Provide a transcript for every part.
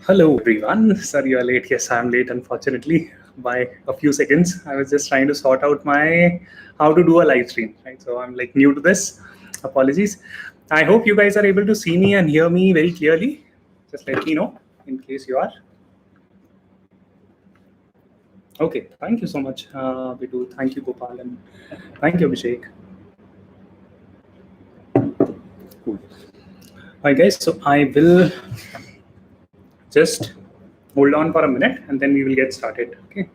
Hello everyone. Sorry you're late. Yes, I'm late unfortunately by a few seconds. I was just trying to sort out my how to do a live stream, right? So I'm like new to this. Apologies. I hope you guys are able to see me and hear me very clearly. Just let me know in case you are. Okay, thank you so much, Bidu. Thank you, Gopal, and thank you, Abhishek. Cool. All right, guys. So I will just hold on for a minute and then we will get started. Okay.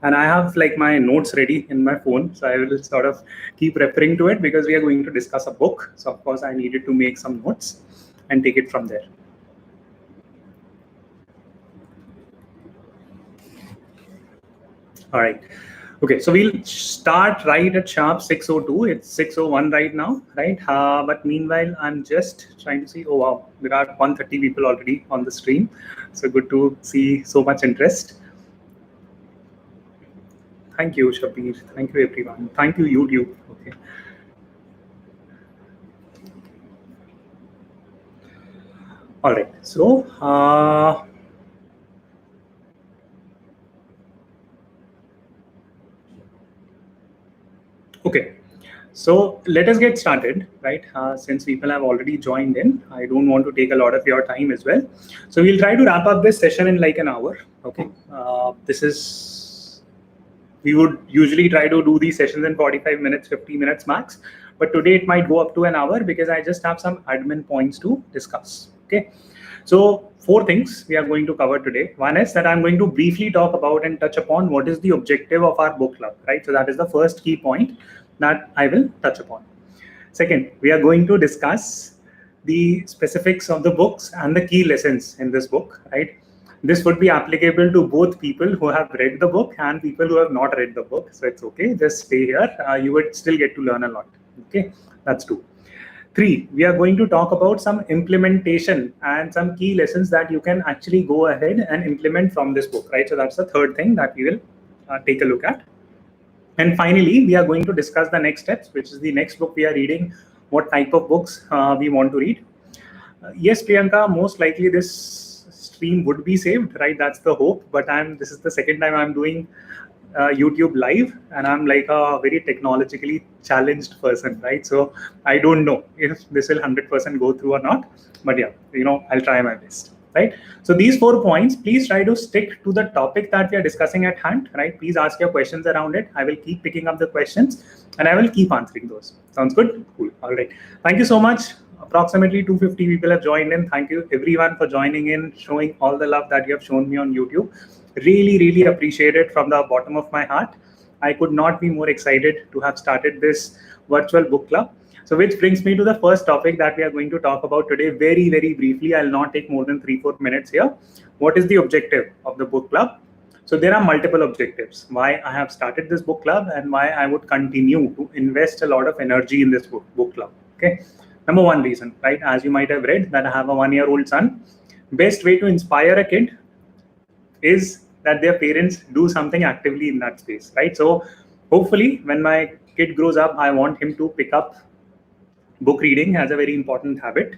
And I have like my notes ready in my phone, so I will sort of keep referring to it because we are going to discuss a book. So of course I needed to make some notes and take it from there. All right. Okay, so we'll start right at sharp 6:02. It's 6:01 right now, right? But meanwhile, I'm just trying to see. Oh wow, there are 130 people already on the stream. So good to see so much interest. Thank you, Shabir. Thank you, everyone. Thank you, YouTube. Okay. All right. So, okay. So let us get started, right? Since people have already joined in, I don't want to take a lot of your time as well. So we'll try to wrap up this session in like an hour. Okay. We would usually try to do these sessions in 45 minutes, 50 minutes max. But today it might go up to an hour because I just have some admin points to discuss. Okay. So 4 things we are going to cover today. One is that I'm going to briefly talk about and touch upon what is the objective of our book club, right? So that is the first key point that I will touch upon. Second, we are going to discuss the specifics of the books and the key lessons in this book, right? This would be applicable to both people who have read the book and people who have not read the book. So it's okay, just stay here. You would still get to learn a lot. Okay, that's 2. 3, we are going to talk about some implementation and some key lessons that you can actually go ahead and implement from this book, right? So that's the third thing that we will take a look at. And finally, we are going to discuss the next steps, which is the next book we are reading, what type of books we want to read. Yes, Priyanka, most likely this stream would be saved, right? That's the hope. But this is the second time I'm doing YouTube live, and I'm like a very technologically challenged person, right? So I don't know if this will 100% go through or not. But yeah, I'll try my best. Right. So these 4 points, please try to stick to the topic that we are discussing at hand, right? Please ask your questions around it. I will keep picking up the questions and I will keep answering those. Sounds good? Cool. All right. Thank you so much. Approximately 250 people have joined in. Thank you everyone for joining in, showing all the love that you have shown me on YouTube. Really, really appreciate it from the bottom of my heart. I could not be more excited to have started this virtual book club. So which brings me to the first topic that we are going to talk about today very, very briefly. I'll not take more than 3-4 minutes here. What is the objective of the book club? So there are multiple objectives. Why I have started this book club and why I would continue to invest a lot of energy in this book club. Okay. Number one reason, right? As you might have read that I have a 1-year-old son. Best way to inspire a kid is that their parents do something actively in that space, right? So hopefully when my kid grows up, I want him to pick up book reading as a very important habit.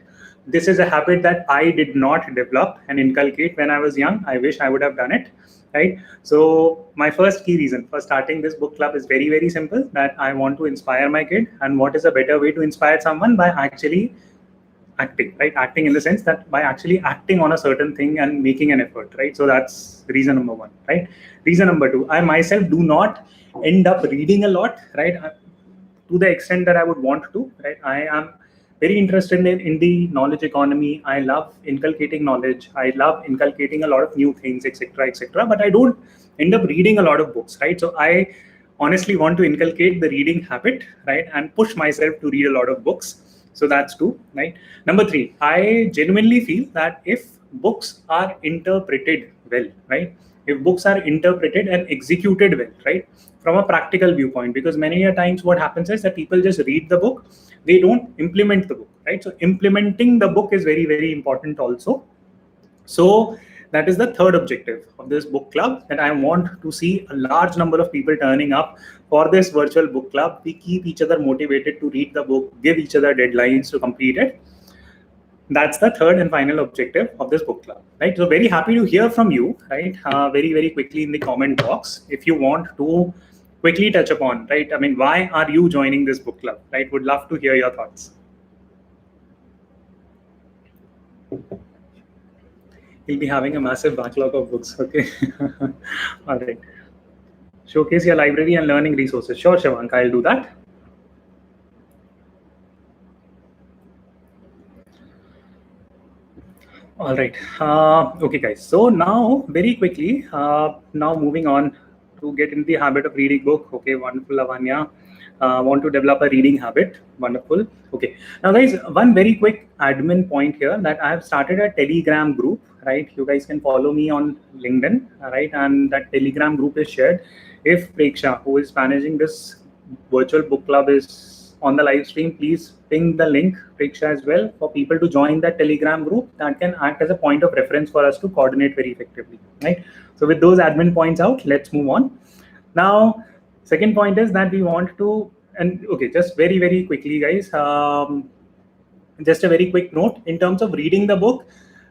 This is a habit that I did not develop and inculcate when I was young. I wish I would have done it, right? So my first key reason for starting this book club is very, very simple, that I want to inspire my kid. And what is a better way to inspire someone? By actually acting, right? Acting in the sense that by actually acting on a certain thing and making an effort, right? So that's reason number 1, right? Reason number 2, I myself do not end up reading a lot, right? To the extent that I would want to, right? I am very interested in the knowledge economy. I love inculcating knowledge. I love inculcating a lot of new things, etc., etc. But I don't end up reading a lot of books, right? So I honestly want to inculcate the reading habit, right? And push myself to read a lot of books. So that's 2, right? Number 3, I genuinely feel that if books are interpreted well, right? If books are interpreted and executed well, right? From a practical viewpoint, because many a times what happens is that people just read the book, they don't implement the book, right? So implementing the book is very, very important also. So that is the third objective of this book club, that I want to see a large number of people turning up for this virtual book club. We keep each other motivated to read the book, give each other deadlines to complete it. that's the third and final objective of this book club, right? So very happy to hear from you, right? Very quickly in the comment box, if you want to quickly touch upon, right? I mean, why are you joining this book club, right? Would love to hear your thoughts. You'll be having a massive backlog of books, okay? All right. Showcase your library and learning resources. Sure, Shivank, I'll do that. All right. Okay, guys. So now, very quickly, now moving on to get into the habit of reading book. Okay, wonderful, Lavanya. Want to develop a reading habit. Wonderful. Okay. Now, guys, one very quick admin point here that I have started a Telegram group. Right, you guys can follow me on LinkedIn. Right, and that Telegram group is shared. If Preksha, who is managing this virtual book club, is on the live stream, please ping the link, Preksha, as well, for people to join that Telegram group. That can act as a point of reference for us to coordinate very effectively, right? So with those admin points out, let's move on. Now, second point is that we want to, and okay, just very quickly, guys, just a very quick note in terms of reading the book.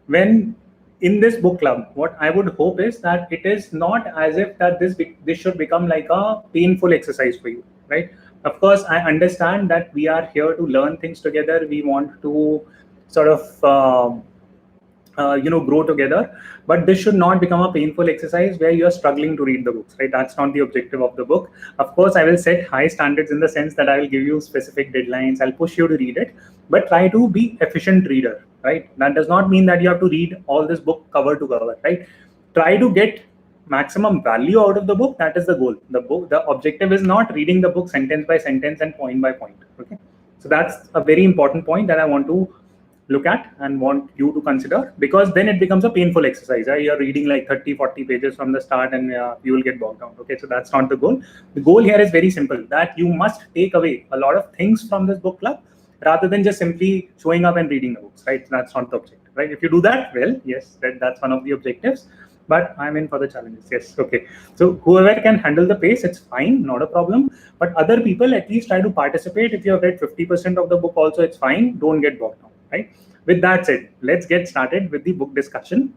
When in this book club, what I would hope is that it is not as if that this should become like a painful exercise for you, right? Of course, I understand that we are here to learn things together. We want to sort of grow together, but this should not become a painful exercise where you are struggling to read the books, right? That's not the objective of the book. Of course, I will set high standards in the sense that I will give you specific deadlines. I'll push you to read it, but try to be efficient reader, right? That does not mean that you have to read all this book cover to cover, right? Try to get maximum value out of the book. That is the goal. The objective is not reading the book sentence by sentence and point by point, okay? So that's a very important point that I want to look at and want you to consider, because then it becomes a painful exercise, right? You're reading like 30-40 pages from the start and you will get bogged down. Okay, so that's not the goal. The goal here is very simple, that you must take away a lot of things from this book club rather than just simply showing up and reading the books, right? That's not the objective, right? If you do that, well, yes, that's one of the objectives, but I'm in for the challenges. Yes, okay. So whoever can handle the pace, it's fine, not a problem. But other people, at least try to participate. If you have read 50% of the book also, it's fine. Don't get bogged down, right? With that said, let's get started with the book discussion.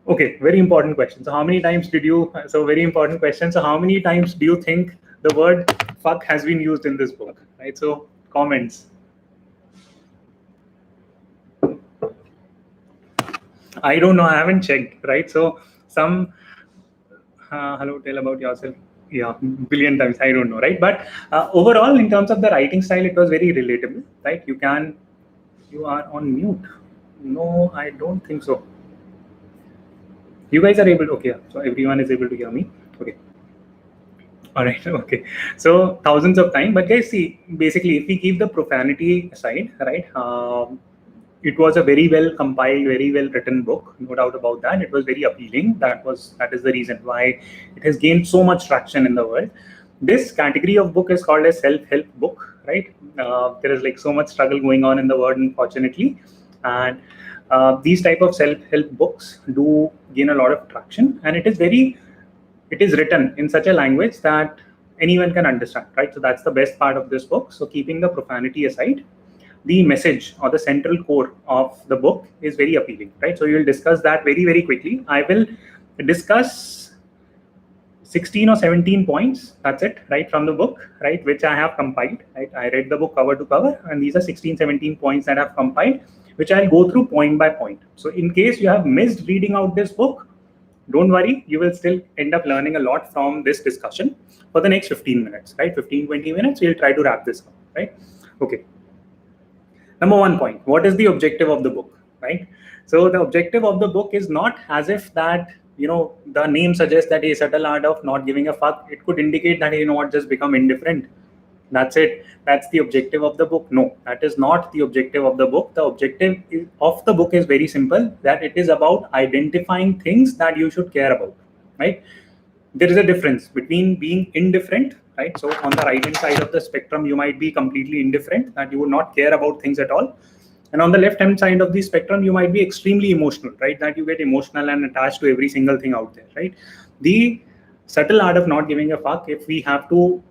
Okay, very important question. So how many times very important question. So how many times do you think the word fuck has been used in this book, right? So comments. I don't know. I haven't checked, right? So some, hello, tell about yourself. Yeah, billion times. I don't know, right? But overall, in terms of the writing style, it was very relatable, right? You are on mute. No, I don't think so. You guys are able to, okay, so everyone is able to hear me. Okay. All right, okay. So thousands of times, but guys, see, basically, if we keep the profanity aside, right, it was a very well compiled, very well written book, no doubt about that. It was very appealing. That is the reason why it has gained so much traction in the world. This category of book is called a self-help book, right? There is like so much struggle going on in the world, unfortunately, and these type of self-help books do gain a lot of traction, and it is written in such a language that anyone can understand, right? So that's the best part of this book. So keeping the profanity aside, the message or the central core of the book is very appealing, right? So we will discuss that very quickly. I will discuss 16 or 17 points, that's it, right, from the book, right, which I have compiled, right? I read the book cover to cover, and these are 16, 17 points that I've compiled, which I'll go through point by point. So in case you have missed reading out this book, don't worry, you will still end up learning a lot from this discussion for the next 15 minutes, right? 15-20 minutes, we'll try to wrap this up, right? Okay. Number one point, what is the objective of the book, right? So the objective of the book is not as if that, the name suggests that a subtle art of not giving a fuck. It could indicate that, what, just become indifferent. That's it. That's the objective of the book. No, that is not the objective of the book. The objective of the book is very simple, that it is about identifying things that you should care about, right? There is a difference between being indifferent, right? So on the right hand side of the spectrum, you might be completely indifferent, that you would not care about things at all. And on the left hand side of the spectrum, you might be extremely emotional, right? That you get emotional and attached to every single thing out there, right? The subtle art of not giving a fuck, if we have to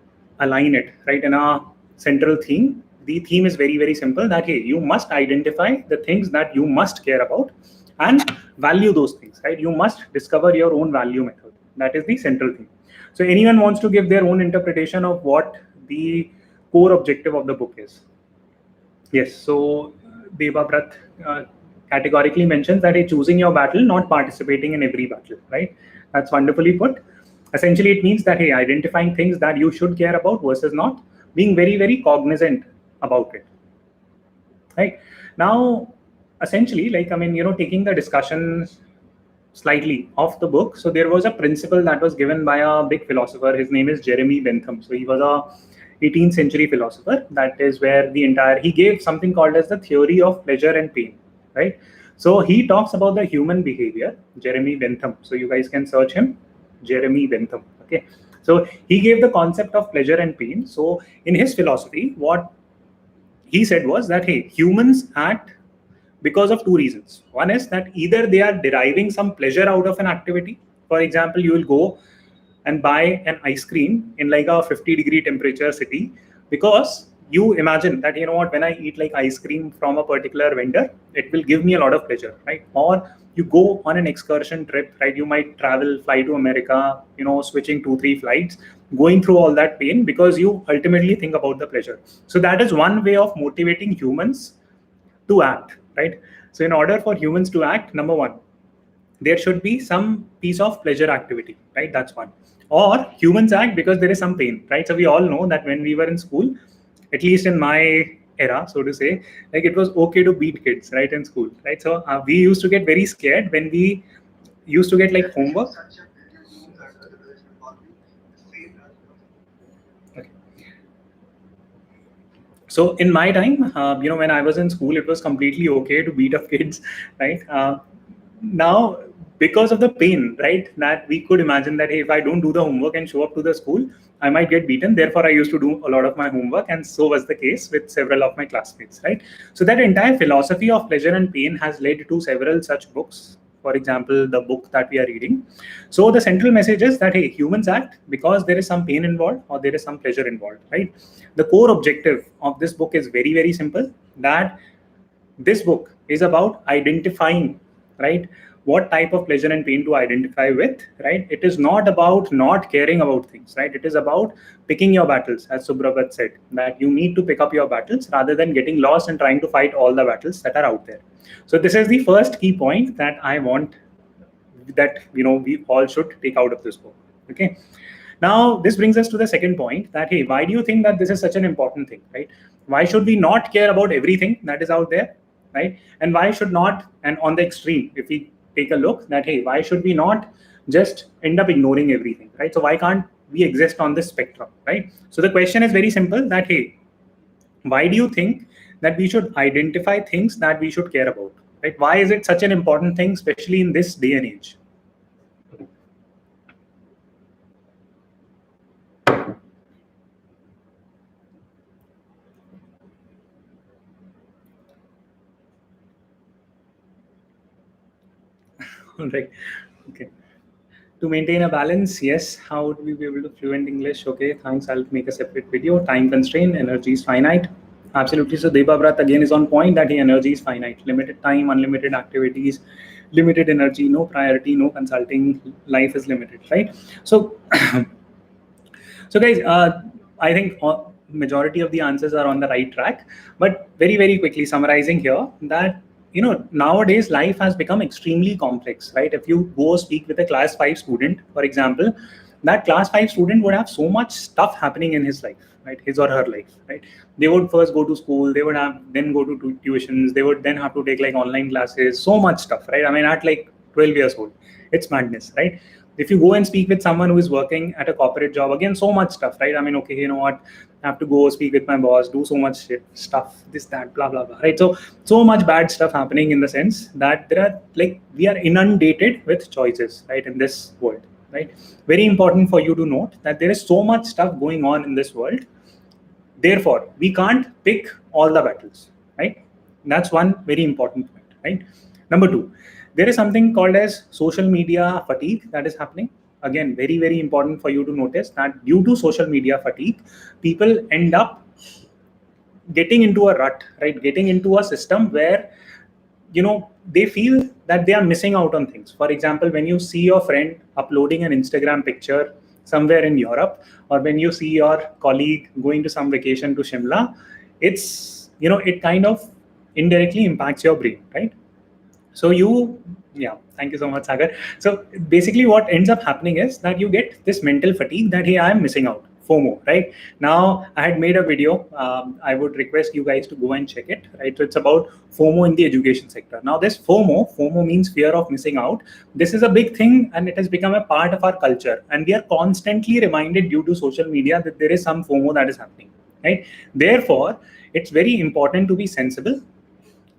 align it, right, in a central theme, the theme is very, very simple, that hey, you must identify the things that you must care about and value those things, right? You must discover your own value method. That is the central thing. So anyone wants to give their own interpretation of what the core objective of the book is? Yes. So Deva Brat categorically mentions that it's choosing your battle, not participating in every battle, right? That's wonderfully put. Essentially, it means that, hey, identifying things that you should care about versus not, being very, very cognizant about it, right? Now, essentially, like, I mean, taking the discussion slightly off the book. So there was a principle that was given by a big philosopher. His name is Jeremy Bentham. So he was a 18th century philosopher. That is where he gave something called as the theory of pleasure and pain, right? So he talks about the human behavior, Jeremy Bentham. So you guys can search him, Jeremy Bentham. Okay. So he gave the concept of pleasure and pain. So in his philosophy, what he said was that, hey, humans act because of two reasons. One is that either they are deriving some pleasure out of an activity. For example, you will go and buy an ice cream in like a 50-degree temperature city because you imagine that, when I eat like ice cream from a particular vendor, it will give me a lot of pleasure, right? Or you go on an excursion trip, right? You might fly to America, switching 2-3 flights, going through all that pain because you ultimately think about the pleasure. So that is one way of motivating humans to act, right? So in order for humans to act, number one, there should be some piece of pleasure activity, right? That's one. Or humans act because there is some pain, right? So we all know that when we were in school, at least in my era, so to say, like it was okay to beat kids, right, in school, right? So we used to get very scared when we used to get like homework. Okay. So in my time, when I was in school, it was completely okay to beat up kids, right? Now, because of the pain, right, that we could imagine that, hey, if I don't do the homework and show up to the school, I might get beaten. Therefore, I used to do a lot of my homework, and so was the case with several of my classmates, right? So that entire philosophy of pleasure and pain has led to several such books. For example, the book that we are reading. So the central message is that, hey, humans act because there is some pain involved or there is some pleasure involved, right? The core objective of this book is very, very simple, that this book is about identifying, right, what type of pleasure and pain to identify with, right? It is not about not caring about things, right? It is about picking your battles, as Subrabhat said, that you need to pick up your battles rather than getting lost and trying to fight all the battles that are out there. So this is the first key point that I want that we all should take out of this book. Okay. Now this brings us to the second point, that hey, why do you think that this is such an important thing, right? Why should we not care about everything that is out there, right? And why should not, and on the extreme, if we take a look, that hey, why should we not just end up ignoring everything, right? So why can't we exist on this spectrum, right? So the question is very simple, that hey, why do you think that we should identify things that we should care about, right? Why is it such an important thing, especially in this day and age? All right. Okay. To maintain a balance, yes. How would we be able to fluent English? Okay, thanks. I'll make a separate video. Time constraint, energy is finite. Absolutely. So Deba Brat again is on point that energy is finite. Limited time, unlimited activities, limited energy, no priority, no consulting. Life is limited, right? So, so guys, I think majority of the answers are on the right track. But very, very quickly summarizing here, that nowadays life has become extremely complex, right? If you go speak with a class 5 student, for example, that class 5 student would have so much stuff happening in his life, right? His or her life, right? They would first go to school, they would have then go to tuitions, they would then have to take like online classes, so much stuff, right? I mean, at like 12 years old, it's madness, right? If you go and speak with someone who is working at a corporate job, again, so much stuff, right? I mean, okay, you know what? I have to go speak with my boss, do so much stuff, this, that, blah, blah, blah, right? So much bad stuff happening, in the sense that we are inundated with choices, right, in this world, right? Very important for you to note that there is so much stuff going on in this world. Therefore, we can't pick all the battles, right? That's one very important point, right? Number two, there is something called as social media fatigue that is happening. Again, very, very important for you to notice that due to social media fatigue, people end up getting into a rut, right? Getting into a system where, they feel that they are missing out on things. For example, when you see your friend uploading an Instagram picture somewhere in Europe, or when you see your colleague going to some vacation to Shimla, it's, it kind of indirectly impacts your brain, right? So yeah, thank you so much, Sagar. So basically what ends up happening is that you get this mental fatigue that, hey, I'm missing out, FOMO, right? Now, I had made a video. I would request you guys to go and check it, right? So it's about FOMO in the education sector. Now, this FOMO means fear of missing out. This is a big thing, and it has become a part of our culture. And we are constantly reminded due to social media that there is some FOMO that is happening, right? Therefore, it's very important to be sensible,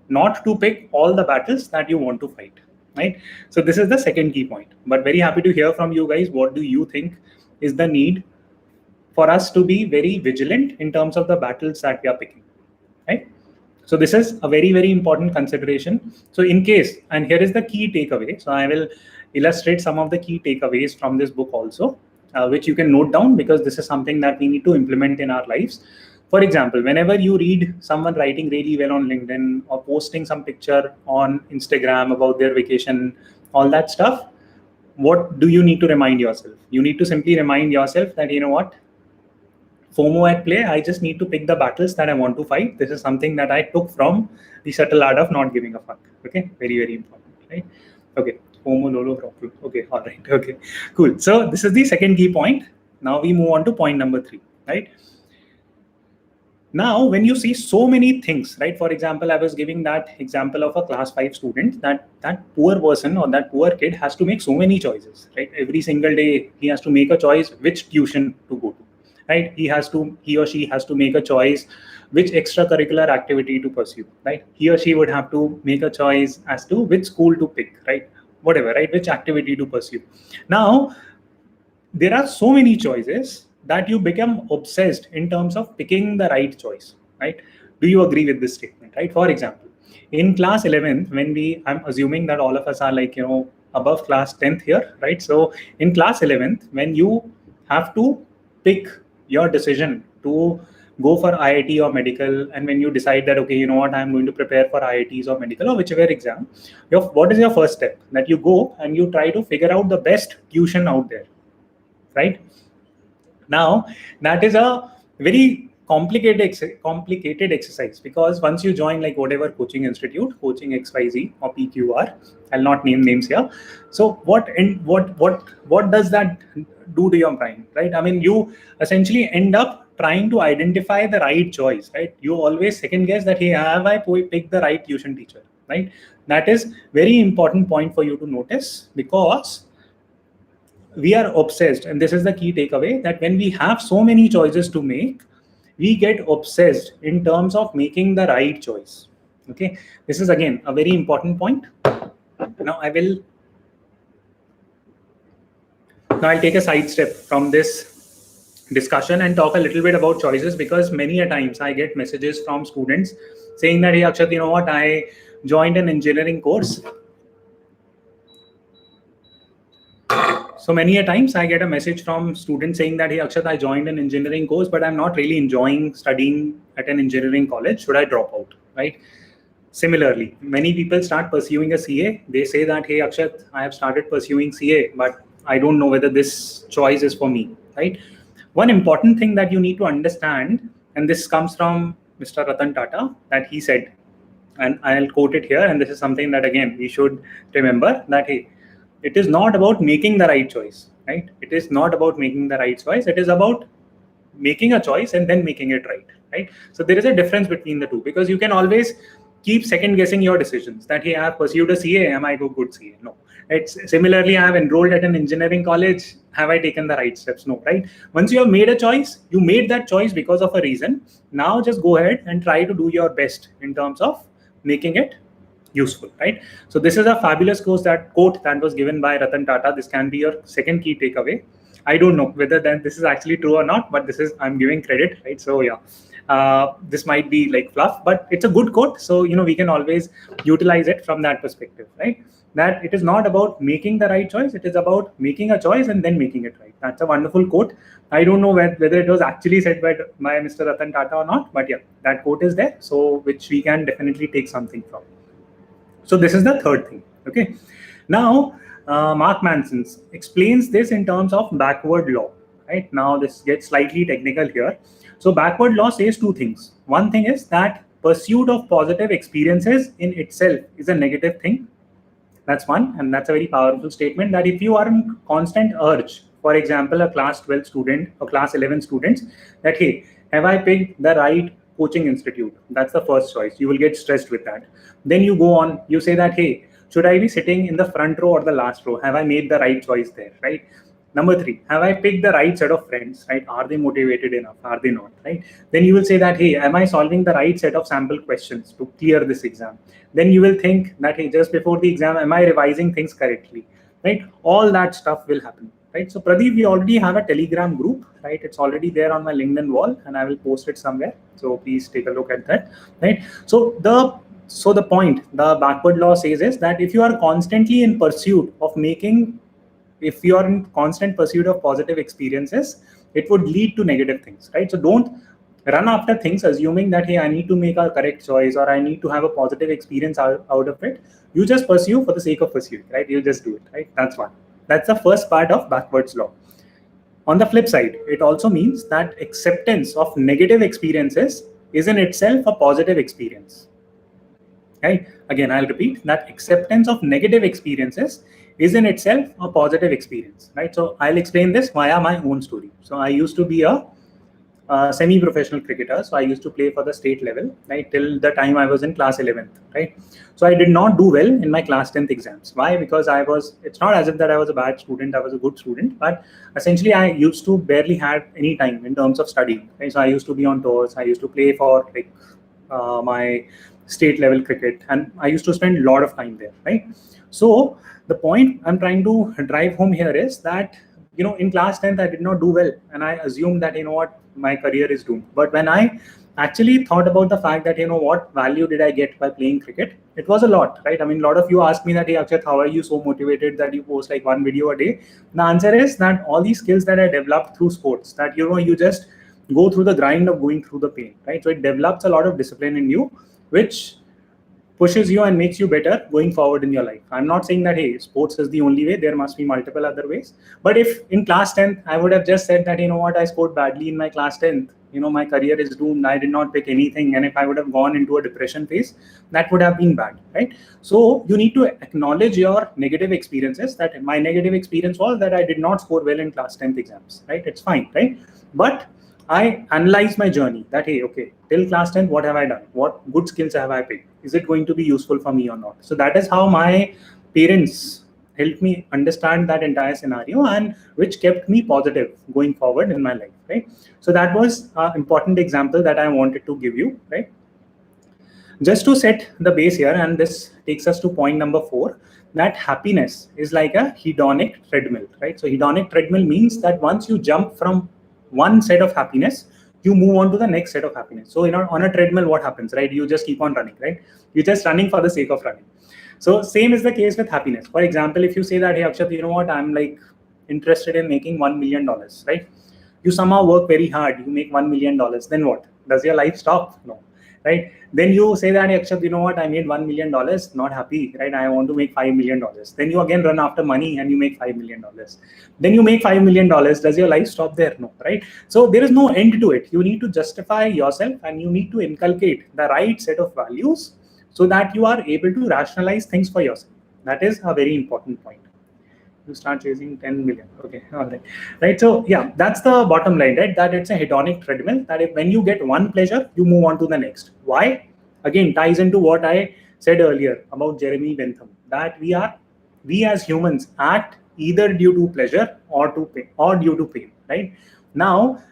not to pick all the battles that you want to fight, right? So this is the second key point. But very happy to hear from you guys. What do you think is the need for us to be very vigilant in terms of the battles that we are picking, right? So this is a very, very important consideration. So in case, and here is the key takeaway. So I will illustrate some of the key takeaways from this book also, which you can note down, because this is something that we need to implement in our lives. For example, whenever you read someone writing really well on LinkedIn or posting some picture on Instagram about their vacation, all that stuff, what do you need to remind yourself? You need to simply remind yourself that, you know what, FOMO at play. I just need to pick the battles that I want to fight. This is something that I took from the subtle art of not giving a fuck. Okay, very, very important, right? Okay, FOMO, Lolo, problem. Okay, all right. Okay, cool. So this is the second key point. Now we move on to point number 3, right? Now, when you see so many things, right? For example, I was giving that example of a class 5 student, that poor person or that poor kid has to make so many choices, right? Every single day, he has to make a choice which tuition to go to, right? He or she has to make a choice which extracurricular activity to pursue, right? He or she would have to make a choice as to which school to pick, right? Whatever, right? Which activity to pursue. Now, there are so many choices that you become obsessed in terms of picking the right choice, right? Do you agree with this statement, right? For example, in class 11th, I'm assuming that all of us are like, above class 10th here, right? So in class 11th, when you have to pick your decision to go for IIT or medical, and when you decide that, okay, you know what, I'm going to prepare for IITs or medical or whichever exam, what is your first step? That you go and you try to figure out the best tuition out there, right? Now, that is a very complicated exercise, because once you join like whatever coaching institute, coaching XYZ or PQR, I'll not name names here. So what does that do to your mind, right? I mean, you essentially end up trying to identify the right choice, right? You always second guess that, hey, have I picked the right tuition teacher, right? That is very important point for you to notice, because we are obsessed, and this is the key takeaway, that when we have so many choices to make, we get obsessed in terms of making the right choice. Okay, this is again a very important point. Now I'll take a side step from this discussion and talk a little bit about choices, because many a times I get messages from students saying that, hey Akshat, you know what, I joined an engineering course. So many a times I get a message from students saying that, hey Akshat, I joined an engineering course, but I'm not really enjoying studying at an engineering college. Should I drop out, right? Similarly, many people start pursuing a CA. They say that, hey Akshat, I have started pursuing CA, but I don't know whether this choice is for me, right? One important thing that you need to understand, and this comes from Mr. Ratan Tata, that he said, and I'll quote it here, and this is something that again we should remember, that, hey, it is not about making the right choice, right? It is not about making the right choice. It is about making a choice and then making it right, right? So there is a difference between the two, because you can always keep second guessing your decisions, that, hey, I have pursued a CA, am I a good CA? No. It's similarly, I have enrolled at an engineering college, have I taken the right steps? No, right? Once you have made a choice, you made that choice because of a reason. Now just go ahead and try to do your best in terms of making it useful, right? So this is a fabulous quote that was given by Ratan Tata. This can be your second key takeaway. I don't know whether then this is actually true or not, but this is, I'm giving credit, right? So yeah, this might be like fluff, but it's a good quote. So, we can always utilize it from that perspective, right? that it is not about making the right choice, it is about making a choice and then making it right. That's a wonderful quote. I don't know whether it was actually said by Mr. Ratan Tata or not, but yeah, that quote is there, so which we can definitely take something from. So this is the third thing. Okay. Now, Mark Manson explains this in terms of backward law. Right now, this gets slightly technical here. So backward law says two things. One thing is that pursuit of positive experiences in itself is a negative thing. That's one, and that's a very powerful statement. That if you are in constant urge, for example, a class 12 student or class 11 students, that hey, have I picked the right coaching institute? That's the first choice. You will get stressed with that. Then you go on, you say that hey, should I be sitting in the front row or the last row? Have I made the right choice there, right? Number three, have I picked the right set of friends, right? Are they motivated enough? Are they not, right? Then you will say that, hey, am I solving the right set of sample questions to clear this exam? Then you will think that, hey, just before the exam, am I revising things correctly, right? All that stuff will happen, right? So Pradeep, we already have a Telegram group, right? It's already there on my LinkedIn wall and I will post it somewhere. So please take a look at that, right? So the point the backward law says is that if you are constantly in pursuit of making, if you are in constant pursuit of positive experiences, it would lead to negative things, right? So don't run after things assuming that hey, I need to make a correct choice or I need to have a positive experience out of it. You just pursue for the sake of pursuing, right? You just do it, right? That's one. That's the first part of backwards law. On the flip side, it also means that acceptance of negative experiences is in itself a positive experience. Right? Again, I'll repeat that acceptance of negative experiences is in itself a positive experience, right? So I'll explain this via my own story. So I used to be a semi-professional cricketer. So I used to play for the state level, right, till the time I was in class 11th, right? So I did not do well in my class 10th exams. Why? Because it's not as if that I was a bad student, I was a good student, but essentially I used to barely have any time in terms of studying, right? So I used to be on tours, I used to play for like my state level cricket, and I used to spend a lot of time there, right? So the point I'm trying to drive home here is that, you know, in class 10th I did not do well and I assumed that, you know what, my career is doomed. But when I actually thought about the fact that, you know, what value did I get by playing cricket, it was a lot, right? I mean, a lot of you ask me that, hey Akshat, how are you so motivated that you post like one video a day? The answer is that all these skills that I developed through sports, that, you know, you just go through the grind of going through the pain, right? So it develops a lot of discipline in you, which pushes you and makes you better going forward in your life. I'm not saying that, hey, sports is the only way. There must be multiple other ways. But if in class 10th, I would have just said that, you know what, I scored badly in my class 10th, you know, my career is doomed, I did not pick anything. And if I would have gone into a depression phase, that would have been bad, right? So you need to acknowledge your negative experiences, that my negative experience was that I did not score well in class 10th exams, right? It's fine, right? But I analyze my journey that, hey, okay, till class 10th, what have I done? What good skills have I picked? Is it going to be useful for me or not? So that is how my parents helped me understand that entire scenario, and which kept me positive going forward in my life, right? So that was an important example that I wanted to give you, right? Just to set the base here, and this takes us to point number 4, that happiness is like a hedonic treadmill, right? So hedonic treadmill means that once you jump from one set of happiness, you move on to the next set of happiness. So, you know, on a treadmill, what happens, right? You just keep on running, right? You're just running for the sake of running. So same is the case with happiness. For example, if you say that, hey Akshat, you know what, I'm like interested in making $1 million, right? You somehow work very hard, you make $1 million, then what? Does your life stop? No, right? Then you say that, hey, Akshat, you know what, I made $1 million, not happy, right? I want to make $5 million. Then you again run after money and you make $5 million. Then you make $5 million. Does your life stop there? No, right? So there is no end to it. You need to justify yourself and you need to inculcate the right set of values so that you are able to rationalize things for yourself. That is a very important point. You start chasing 10 million. Okay, all right. Right. So yeah, that's the bottom line, right? That it's a hedonic treadmill, that if when you get one pleasure, you move on to the next. Why? Again, ties into what I said earlier about Jeremy Bentham, that we as humans act either due to pleasure or to pain, or due to pain, right? Now,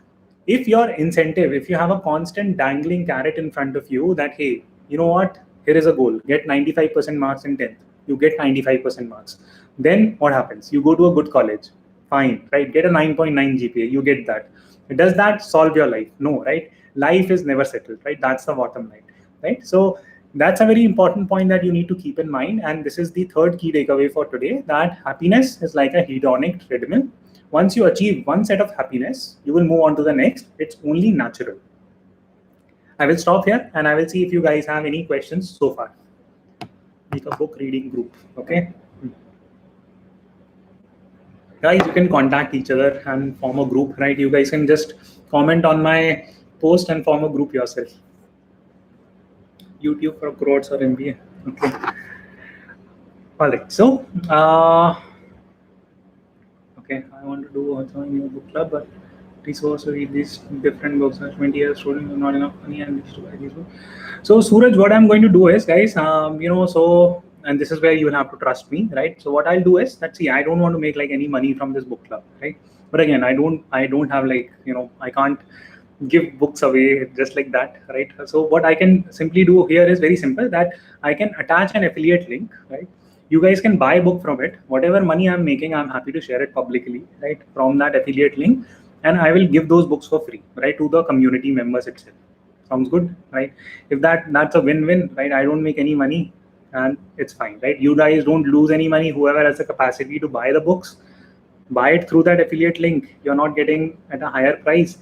if your incentive, if you have a constant dangling carrot in front of you that, hey, you know what, here is a goal, get 95% marks in 10th, you get 95% marks. Then what happens? You go to a good college, fine, right? Get a 9.9 GPA, you get that. Does that solve your life? No, right? Life is never settled, right? That's the bottom line, right? So That's a very important point that you need to keep in mind. And this is the third key takeaway for today, that happiness is like a hedonic treadmill. Once you achieve one set of happiness, you will move on to the next. It's only natural. I will stop here and I will see if you guys have any questions so far. Make a book reading group. Okay. Guys, you can contact each other and form a group, right? You guys can just comment on my post and form a group yourself. YouTube for crores or MBA. Okay. All right. So, okay, I want to do also a new book club, but resource read these different books. 20 years student with not enough money and to buy these books. So, Suraj, what I'm going to do is, guys, and this is where you will have to trust me, right? So, what I'll do is that, see, I don't want to make like any money from this book club, right? But again, I don't have like, I can't give books away just like that, right? So what I can simply do here is very simple, that I can attach an affiliate link, right? You guys can buy a book from it. Whatever money I'm making, I'm happy to share it publicly, right, from that affiliate link, and I will give those books for free, right, to the community members itself. Sounds good, right? If that's a win-win, right? I don't make any money and it's fine, right? You guys don't lose any money. Whoever has the capacity to buy the books, buy it through that affiliate link. You're not getting at a higher price.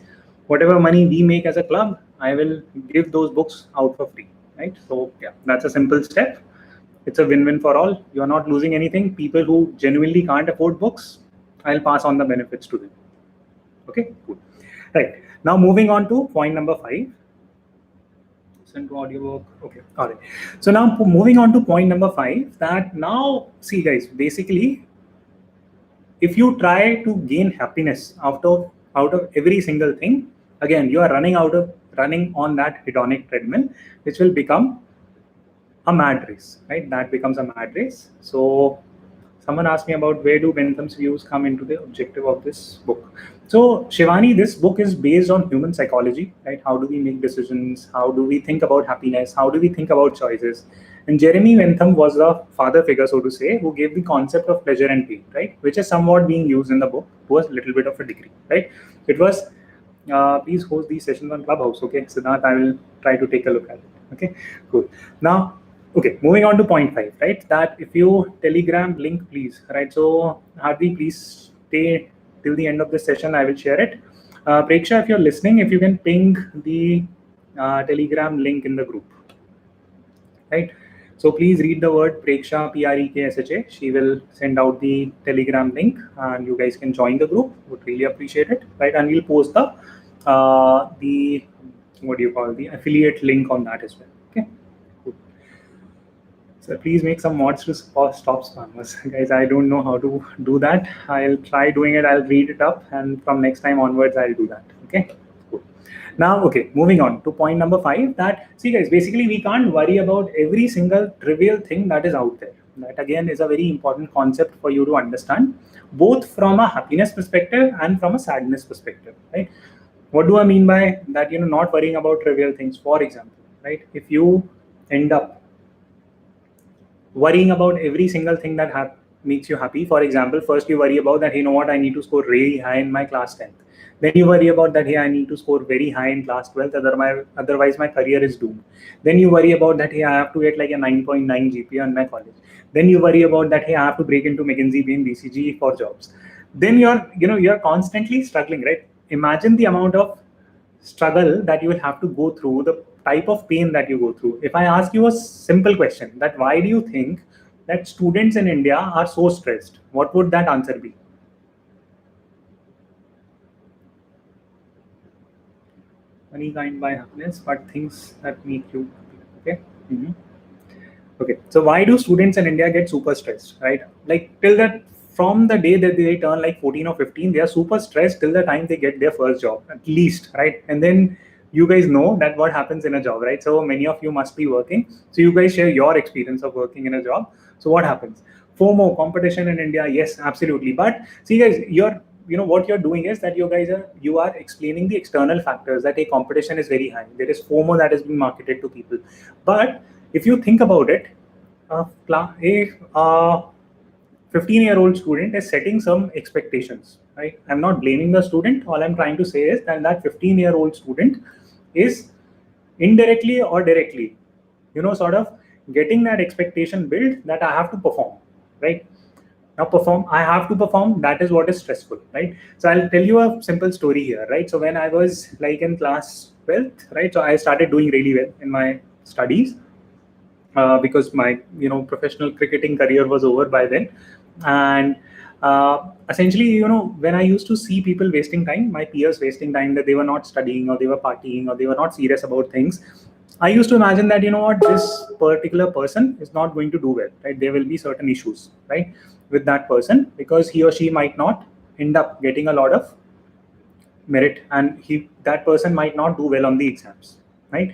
Whatever money we make as a club, I will give those books out for free, right? So yeah, that's a simple step. It's a win-win for all. You're not losing anything. People who genuinely can't afford books, I'll pass on the benefits to them. Okay, cool. Right, now moving on to point number 5. Listen to audiobook. Okay, all right. So now moving on to point number 5, that now, see guys, basically, if you try to gain happiness out of every single thing, again, you are running on that hedonic treadmill, which will become a mad race, right? That becomes a mad race. So someone asked me about where do Bentham's views come into the objective of this book. So Shivani, this book is based on human psychology, right? How do we make decisions? How do we think about happiness? How do we think about choices? And Jeremy Bentham was the father figure, so to say, who gave the concept of pleasure and pain, right? Which is somewhat being used in the book to a little bit of a degree, right? It was, please host these sessions on Clubhouse, okay? Siddharth, I will try to take a look at it, okay? Cool. Now, okay, moving on to point 5, right? That if you Telegram link, please, right? So, Hardi, please stay till the end of this session. I will share it. Preksha, if you're listening, if you can ping the Telegram link in the group, right? So please read the word Preksha, Preksha. She will send out the Telegram link, and you guys can join the group. Would really appreciate it, right? And we'll post the what do you call, the affiliate link on that as well. Okay. Cool. So please make some mods to stop spammers, guys. I don't know how to do that. I'll try doing it. I'll read it up, and from next time onwards, I'll do that. Okay. Now, okay, moving on to point number 5, that, see guys, basically we can't worry about every single trivial thing that is out there. That again is a very important concept for you to understand, both from a happiness perspective and from a sadness perspective, right? What do I mean by that? Not worrying about trivial things. For example, right, if you end up worrying about every single thing that makes you happy. For example, first you worry about that, what, I need to score really high in my class 10th. Then you worry about that, hey, I need to score very high in class 12th, otherwise my career is doomed. Then you worry about that, hey, I have to get like a 9.9 GPA in my college. Then you worry about that, hey, I have to break into McKinsey, Bain, BCG for jobs. Then you're constantly struggling, right? Imagine the amount of struggle that you will have to go through, the type of pain that you go through. If I ask you a simple question, that why do you think that students in India are so stressed, what would that answer be? Money can't buy happiness, but things that make you happy. Okay. Okay. So why do students in India get super stressed, right? Like from the day that they turn like 14 or 15, they are super stressed till the time they get their first job, at least, right? And then you guys know that what happens in a job, right? So many of you must be working. So you guys share your experience of working in a job. So what happens? FOMO, competition in India, yes, absolutely. But see guys, what you're doing is that you are explaining the external factors, that a competition is very high. There is FOMO that is being marketed to people. But if you think about it, a 15-year-old student is setting some expectations, right? I'm not blaming the student. All I'm trying to say is that 15-year-old student is indirectly or directly sort of getting that expectation built that I have to perform, right? Now perform, I have to perform, that is what is stressful, right? So I'll tell you a simple story here, right? So when I was like in class 12th, right, so I started doing really well in my studies, because my professional cricketing career was over by then. And essentially, when I used to see people wasting time, my peers wasting time, that they were not studying or they were partying or they were not serious about things, I used to imagine that, what, this particular person is not going to do well, right? There will be certain issues, right, with that person, because he or she might not end up getting a lot of merit, and that person might not do well on the exams, right?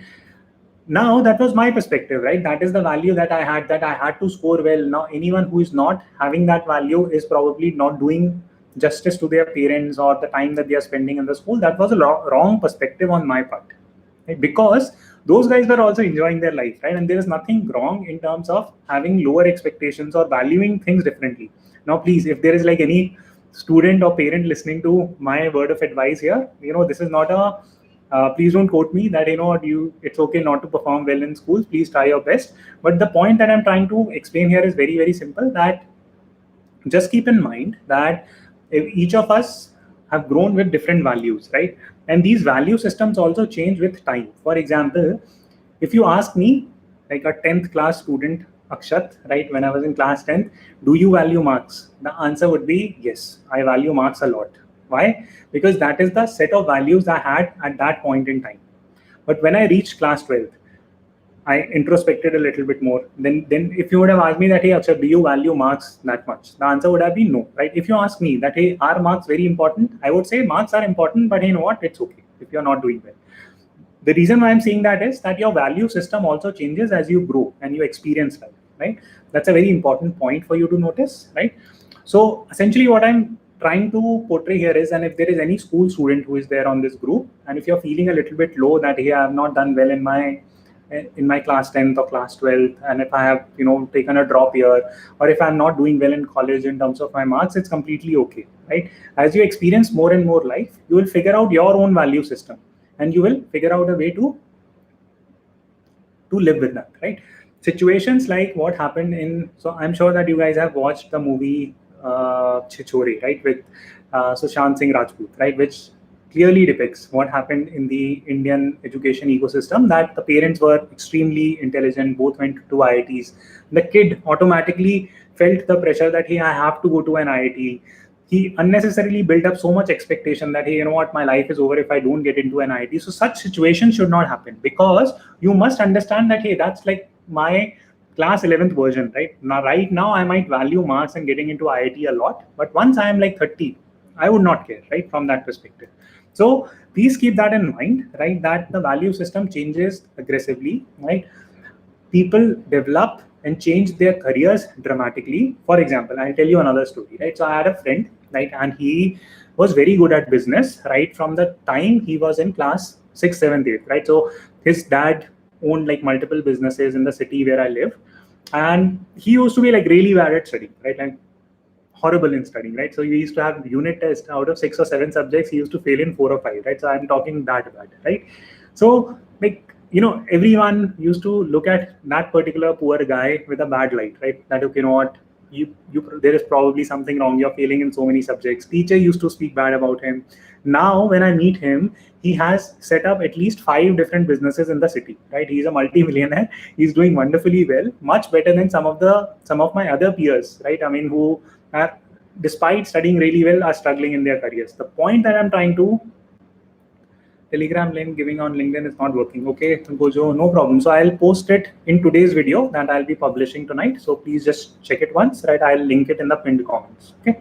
Now that was my perspective, right? That is the value that I had, that I had to score well. Now anyone who is not having that value is probably not doing justice to their parents or the time that they are spending in the school. That was a wrong perspective on my part, right? Because those guys were also enjoying their life, right? And there is nothing wrong in terms of having lower expectations or valuing things differently. Now please, if there is like any student or parent listening to my word of advice here, this is not a please don't quote me that, it's okay not to perform well in schools. Please try your best. But the point that I'm trying to explain here is very, very simple, that just keep in mind that if each of us have grown with different values, right? And these value systems also change with time. For example, if you ask me, like a 10th class student, Akshat, right, when I was in class 10th, do you value marks? The answer would be yes, I value marks a lot. Why? Because that is the set of values I had at that point in time. But when I reached class 12th, I introspected a little bit more. Then if you would have asked me that, hey, Akshat, do you value marks that much? The answer would have been no, right? If you ask me that, hey, are marks very important? I would say marks are important, but you know what? It's okay if you're not doing well. The reason why I'm saying that is that your value system also changes as you grow and you experience life, right? That's a very important point for you to notice, right? So essentially what I'm trying to portray here is, and if there is any school student who is there on this group, and if you're feeling a little bit low that, hey, I have not done well in my class 10th or class 12th, and if I have taken a drop here, or if I'm not doing well in college in terms of my marks, it's completely okay, right? As you experience more and more life, you will figure out your own value system, and you will figure out a way to live with that, right? Situations like what happened in, so I'm sure that you guys have watched the movie Chichori, right, with Sushant Singh Rajput, right, which clearly depicts what happened in the Indian education ecosystem, that the parents were extremely intelligent, both went to IITs. The kid automatically felt the pressure that, hey, I have to go to an IIT. He unnecessarily built up so much expectation that, hey, you know what, my life is over if I don't get into an IIT. So such situations should not happen, because you must understand that, hey, that's like my class 11th version, right? Now, right now, I might value marks and getting into IIT a lot, but once I am like 30, I would not care, right? From that perspective. So please keep that in mind, right? That the value system changes aggressively, right? People develop and change their careers dramatically. For example, I'll tell you another story, right? So I had a friend, right, and he was very good at business, right, from the time he was in class 6th, 7th, 8th, right? So his dad owned like multiple businesses in the city where I live, and he used to be like really bad at studying, right? Like horrible in studying, right? So he used to have unit test out of 6 or 7 subjects, he used to fail in 4 or 5, right? So I'm talking that bad, right? So like, everyone used to look at that particular poor guy with a bad light, right? That, okay, what, you there is probably something wrong, you're failing in so many subjects. Teacher used to speak bad about him. Now when I meet him, he has set up at least 5 different businesses in the city, right? He's a multi-millionaire. He's doing wonderfully well, much better than some of my other peers, right? I mean, who are, despite studying really well, are struggling in their careers. The point that I'm trying to, Telegram link giving on LinkedIn is not working. Okay, Gojo, no problem. So I'll post it in today's video that I'll be publishing tonight. So please just check it once, right? I'll link it in the pinned comments. Okay,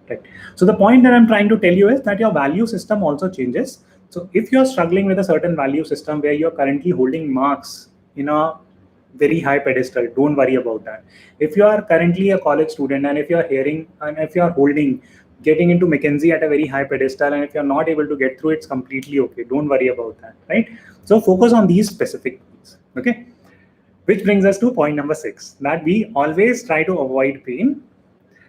right. So the point that I'm trying to tell you is that your value system also changes. So if you're struggling with a certain value system where you're currently holding marks in a very high pedestal, don't worry about that. If you are currently a college student, and if you're hearing, and if you're holding getting into McKinsey at a very high pedestal, and if you're not able to get through, it's completely okay. Don't worry about that, right? So focus on these specific things, okay? Which brings us to point number 6, that we always try to avoid pain.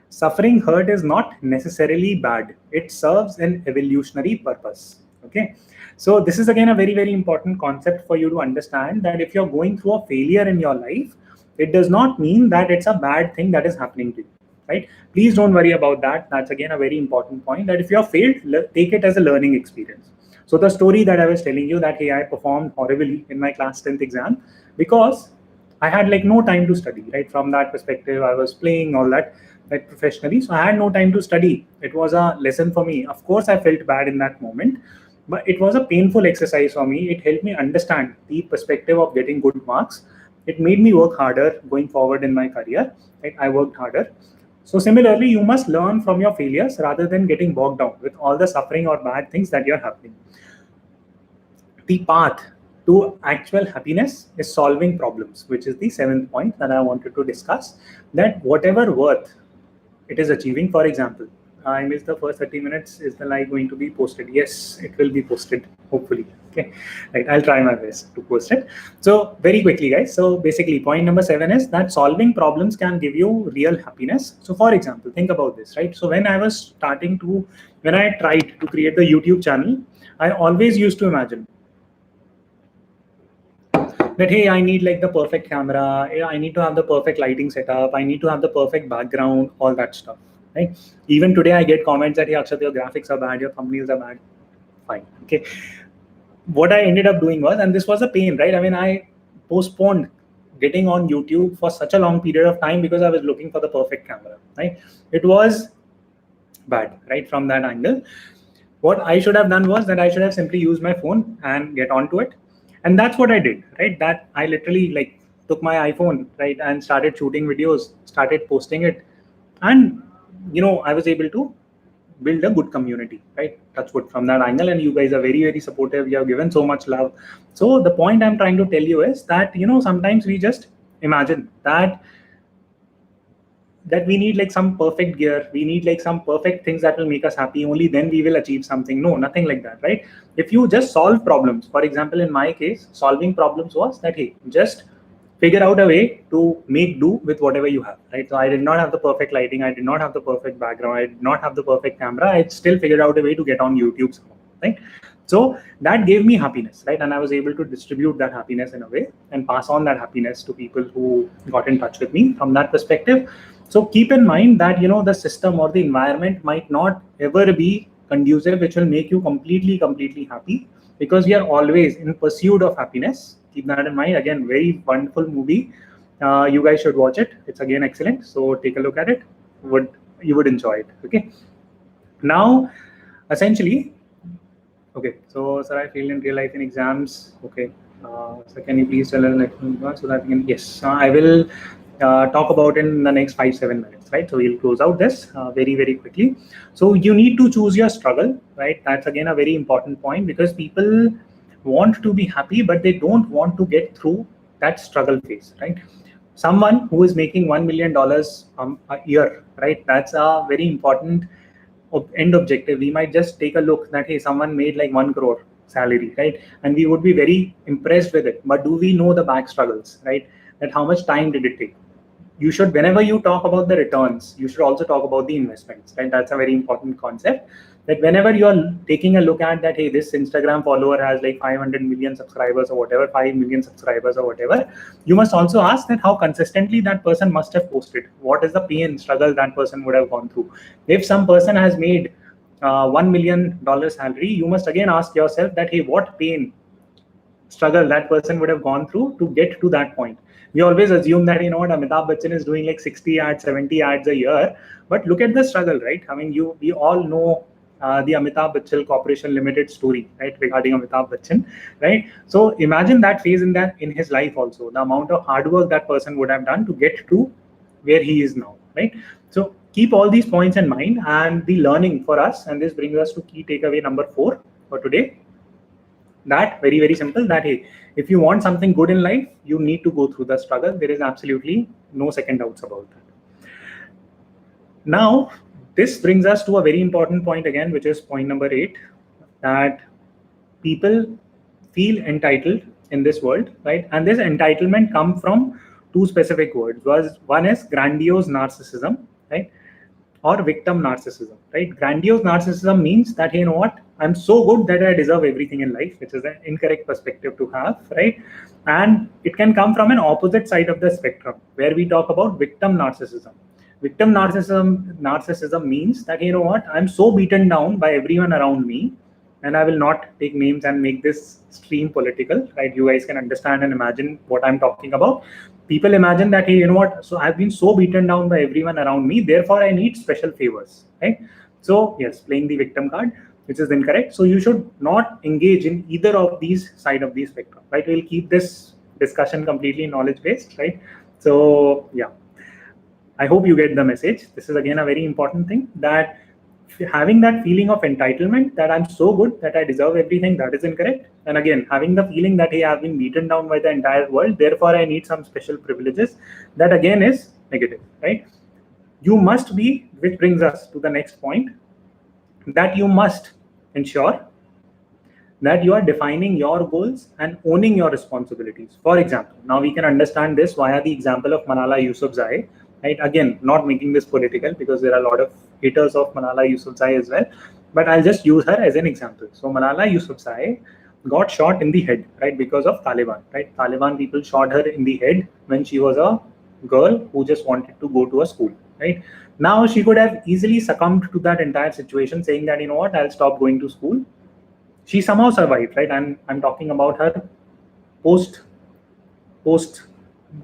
Suffering hurt is not necessarily bad. It serves an evolutionary purpose, okay? So this is again a very, very important concept for you to understand, that if you're going through a failure in your life, it does not mean that it's a bad thing that is happening to you, right? Please don't worry about that. That's again a very important point, that if you have failed, take it as a learning experience. So the story that I was telling you, that hey, I performed horribly in my class 10th exam because I had like no time to study, right? From that perspective, I was playing all that like professionally, so I had no time to study. It was a lesson for me. Of course, I felt bad in that moment, but it was a painful exercise for me. It helped me understand the perspective of getting good marks. It made me work harder going forward in my career. Right? I worked harder. So similarly, you must learn from your failures rather than getting bogged down with all the suffering or bad things that you're happening. The path to actual happiness is solving problems, which is the seventh point that I wanted to discuss. That whatever worth it is achieving, for example, I missed the first 30 minutes. Is the live going to be posted? Yes, it will be posted, hopefully. Okay, right. I'll try my best to post it. So very quickly, guys. So basically, point number 7 is that solving problems can give you real happiness. So for example, think about this, right? So when I tried to create the YouTube channel, I always used to imagine that hey, I need like the perfect camera, I need to have the perfect lighting setup, I need to have the perfect background, all that stuff, right? Even today I get comments that hey, Akshat, your graphics are bad, your thumbnails are bad. Fine, okay. What I ended up doing was, and this was a pain, right? I mean, I postponed getting on YouTube for such a long period of time because I was looking for the perfect camera, right? It was bad, right? From that angle, what I should have done was that I should have simply used my phone and get onto it. And that's what I did, right? That I literally like took my iPhone, right, and started shooting videos, started posting it. And, I was able to build a good community, right? Touch wood from that angle. And you guys are very, very supportive. You have given so much love. So the point I'm trying to tell you is that, sometimes we just imagine that we need like some perfect gear, we need like some perfect things that will make us happy, only then we will achieve something. No, nothing like that, right? If you just solve problems, for example, in my case, solving problems was that hey, just figure out a way to make do with whatever you have, right? So I did not have the perfect lighting, I did not have the perfect background, I did not have the perfect camera, I still figured out a way to get on YouTube somehow, right? So that gave me happiness, right? And I was able to distribute that happiness in a way and pass on that happiness to people who got in touch with me from that perspective. So keep in mind that the system or the environment might not ever be conducive, which will make you completely happy, because we are always in pursuit of happiness. Keep that in mind. Again, very wonderful movie. You guys should watch it. It's again excellent. So take a look at it. You would enjoy it. Okay. Now, essentially, okay. So, sir, I failed in real life in exams. Okay. So can you please tell us so that we can? Yes, I will talk about in the next 5-7 minutes, right? So we'll close out this very quickly. So you need to choose your struggle, right? That's again a very important point, because people want to be happy, but they don't want to get through that struggle phase, right? Someone who is making $1 million a year, right? That's a very important end objective. We might just take a look that hey, someone made like 1 crore salary, right? And we would be very impressed with it. But do we know the back struggles, right? That how much time did it take? You should, whenever you talk about the returns, you should also talk about the investments, right? That's a very important concept, that whenever you're taking a look at that, hey, this Instagram follower has like 500 million subscribers or whatever, 5 million subscribers or whatever, you must also ask that how consistently that person must have posted. What is the pain, struggle that person would have gone through? If some person has made $1 million salary, you must again ask yourself that, hey, what pain, struggle that person would have gone through to get to that point. We always assume that, Amitabh Bachchan is doing like 60 ads, 70 ads a year, but look at the struggle, right? I mean, we all know the Amitabh Bachchan Corporation Limited story, right, regarding Amitabh Bachchan, right? So imagine that phase in his life also, the amount of hard work that person would have done to get to where he is now, right? So keep all these points in mind, and the learning for us, and this brings us to key takeaway number 4 for today. That very simple, that hey, if you want something good in life, you need to go through the struggle. There is absolutely no second doubts about that. Now, this brings us to a very important point again, which is point number 8, that people feel entitled in this world, right? And this entitlement comes from 2 specific words. One is grandiose narcissism, right? or victim narcissism, right? Grandiose narcissism means that, you know what, I'm so good that I deserve everything in life, which is an incorrect perspective to have, right? And it can come from an opposite side of the spectrum where we talk about victim narcissism. Victim narcissism means that, you know what, I'm so beaten down by everyone around me, and I will not take names and make this stream political, right? You guys can understand and imagine what I'm talking about. People imagine that, hey, you know what, so I've been so beaten down by everyone around me, therefore I need special favors, right? So yes, playing the victim card, which is incorrect. So you should not engage in either of these side of the spectrum, right? We'll keep this discussion completely knowledge based, right? So yeah, I hope you get the message. This is again a very important thing, that having that feeling of entitlement that I'm so good that I deserve everything, that is incorrect. And again, having the feeling that, hey, I've been beaten down by the entire world, therefore I need some special privileges, that again is negative, right? You must be, which brings us to the next point, that you must ensure that you are defining your goals and owning your responsibilities. For example, now we can understand this via the example of Malala Yousafzai, right? Again, not making this political because there are a lot of haters of Malala Yousafzai as well, but I'll just use her as an example. So Malala Yousafzai got shot in the head, right, because of Taliban, right? Taliban people shot her in the head when she was a girl who just wanted to go to a school, right? Now she could have easily succumbed to that entire situation, saying that, you know what, I'll stop going to school. She somehow survived, right? And I'm talking about her post post